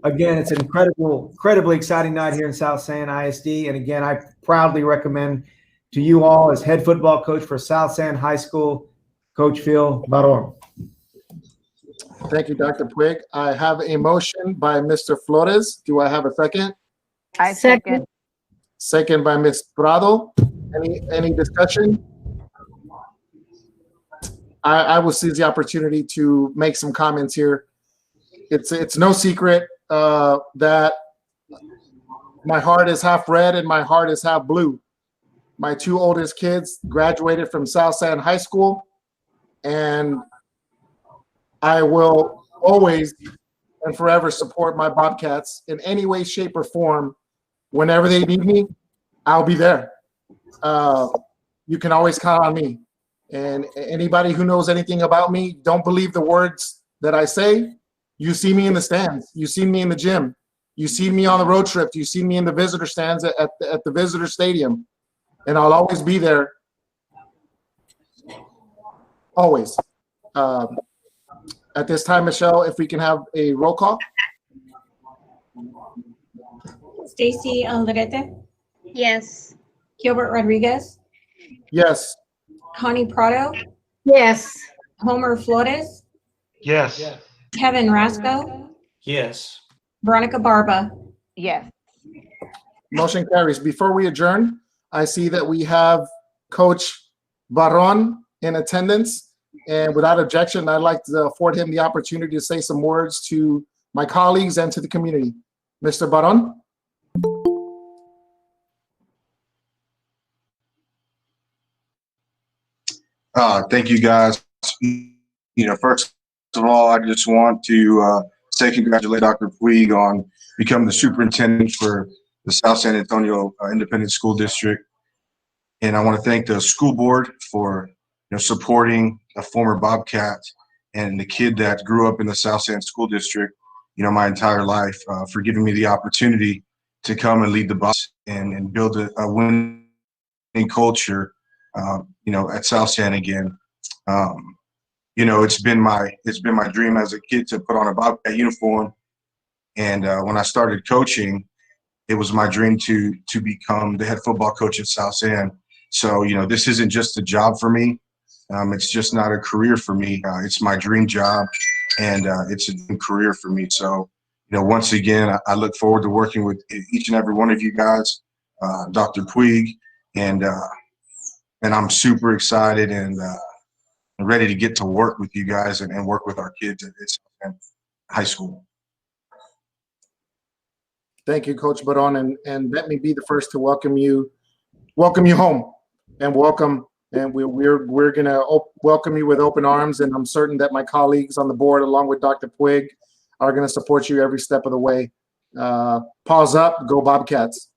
Again, it's an incredibly exciting night here in South San ISD. And again, I proudly recommend to you all as head football coach for South San High School, Coach Phil Baron. Thank you, Dr. Puig. I have a motion by Mr. Flores. Do I have a second? I second. Second by Ms. Prado. Any discussion? I will seize the opportunity to make some comments here. It's no secret that my heart is half red and my heart is half blue. My two oldest kids graduated from South San High School, and I will always and forever support my Bobcats in any way, shape, or form. Whenever they need me, I'll be there. You can always count on me. And anybody who knows anything about me, don't believe the words that I say. You see me in the stands. You see me in the gym. You see me on the road trip. You see me in the visitor stands at the visitor stadium. And I'll always be there. Always. At this time, Michelle, if we can have a roll call. Stacy Alderete, Yes. Gilbert Rodriguez, Yes. Connie Prado, Yes. Homer Flores, Yes. Kevin Rasco, Yes. Veronica Barba. Yes. Motion carries. Before we adjourn, I see that we have Coach Baron in attendance. And without objection, I'd like to afford him the opportunity to say some words to my colleagues and to the community. Mr. Baron? Thank you, guys. First of all, I just want to say congratulate Dr. Puig on becoming the superintendent for the South San Antonio Independent School District. And I want to thank the school board for supporting a former Bobcat and the kid that grew up in the South San School District, my entire life, for giving me the opportunity to come and lead the bus and build a winning culture, at South San again. It's been my dream as a kid to put on a Bobcat uniform. And when I started coaching, it was my dream to become the head football coach at South San. So, this isn't just a job for me. It's just not a career for me. It's my dream job, and it's a dream career for me. So, once again, I look forward to working with each and every one of you guys, Dr. Puig, and I'm super excited and ready to get to work with you guys and work with our kids at high school. Thank you, Coach Baron, and let me be the first to welcome you home, and we're gonna welcome you with open arms, and I'm certain that my colleagues on the board, along with Dr. Puig, are gonna support you every step of the way. Pause up, go Bobcats!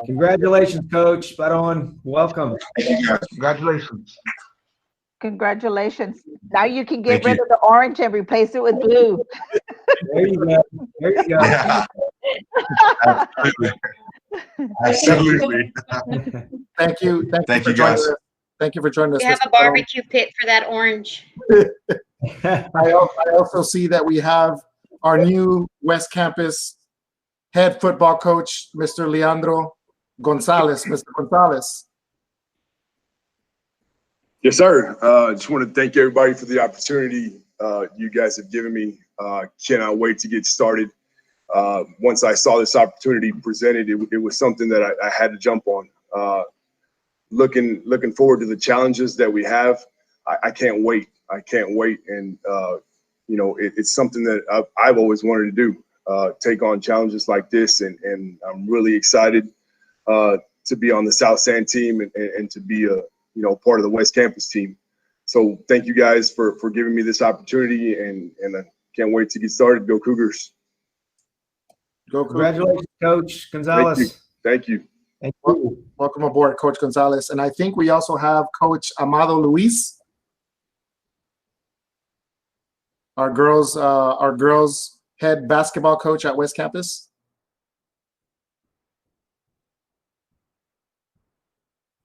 Congratulations, Coach Baron. Welcome. Thank you, guys. Congratulations. Congratulations. Now you can get Thank rid you. of the orange and replace it with blue. There you go. There you go. Yeah. Absolutely. Thank you. Thank for you, joining guys. us. Thank you for joining us. We have Mr. a barbecue pit for that orange. I also see that we have our new West Campus head football coach, Mr. Leandro Gonzalez. Mr. Gonzalez. Yes, sir. Just want to thank everybody for the opportunity you guys have given me. Cannot wait to get started. Once I saw this opportunity presented, it was something that I had to jump on. Looking forward to the challenges that we have. I can't wait. I can't wait. And, you know, it's something that I've always wanted to do, take on challenges like this. And I'm really excited to be on the South San team and to be part of the West Campus team. So thank you guys for giving me this opportunity, and I can't wait to get started. Go Cougars. Go Cougars. Congratulations, Coach Gonzalez. Thank you. Thank you. Welcome aboard, Coach Gonzalez. And I think we also have Coach Amado Luis, our girls head basketball coach at West Campus.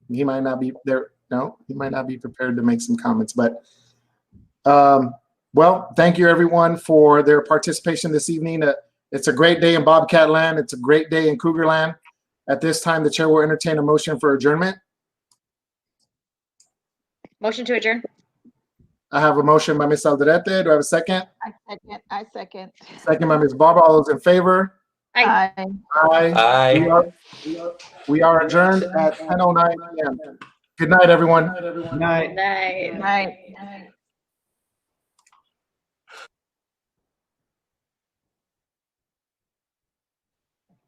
He might not be there. No, he might not be prepared to make some comments. But, well, thank you, everyone, for their participation this evening. It's a great day in Bobcat land. It's a great day in Cougar land. At this time, the chair will entertain a motion for adjournment. Motion to adjourn. I have a motion by Ms. Alderete. Do I have a second? I second. Second by Ms. Barber. All those in favor? Aye. Aye. Aye. We are adjourned at 10:09 p.m. Good night, everyone. Good night. Night. Night.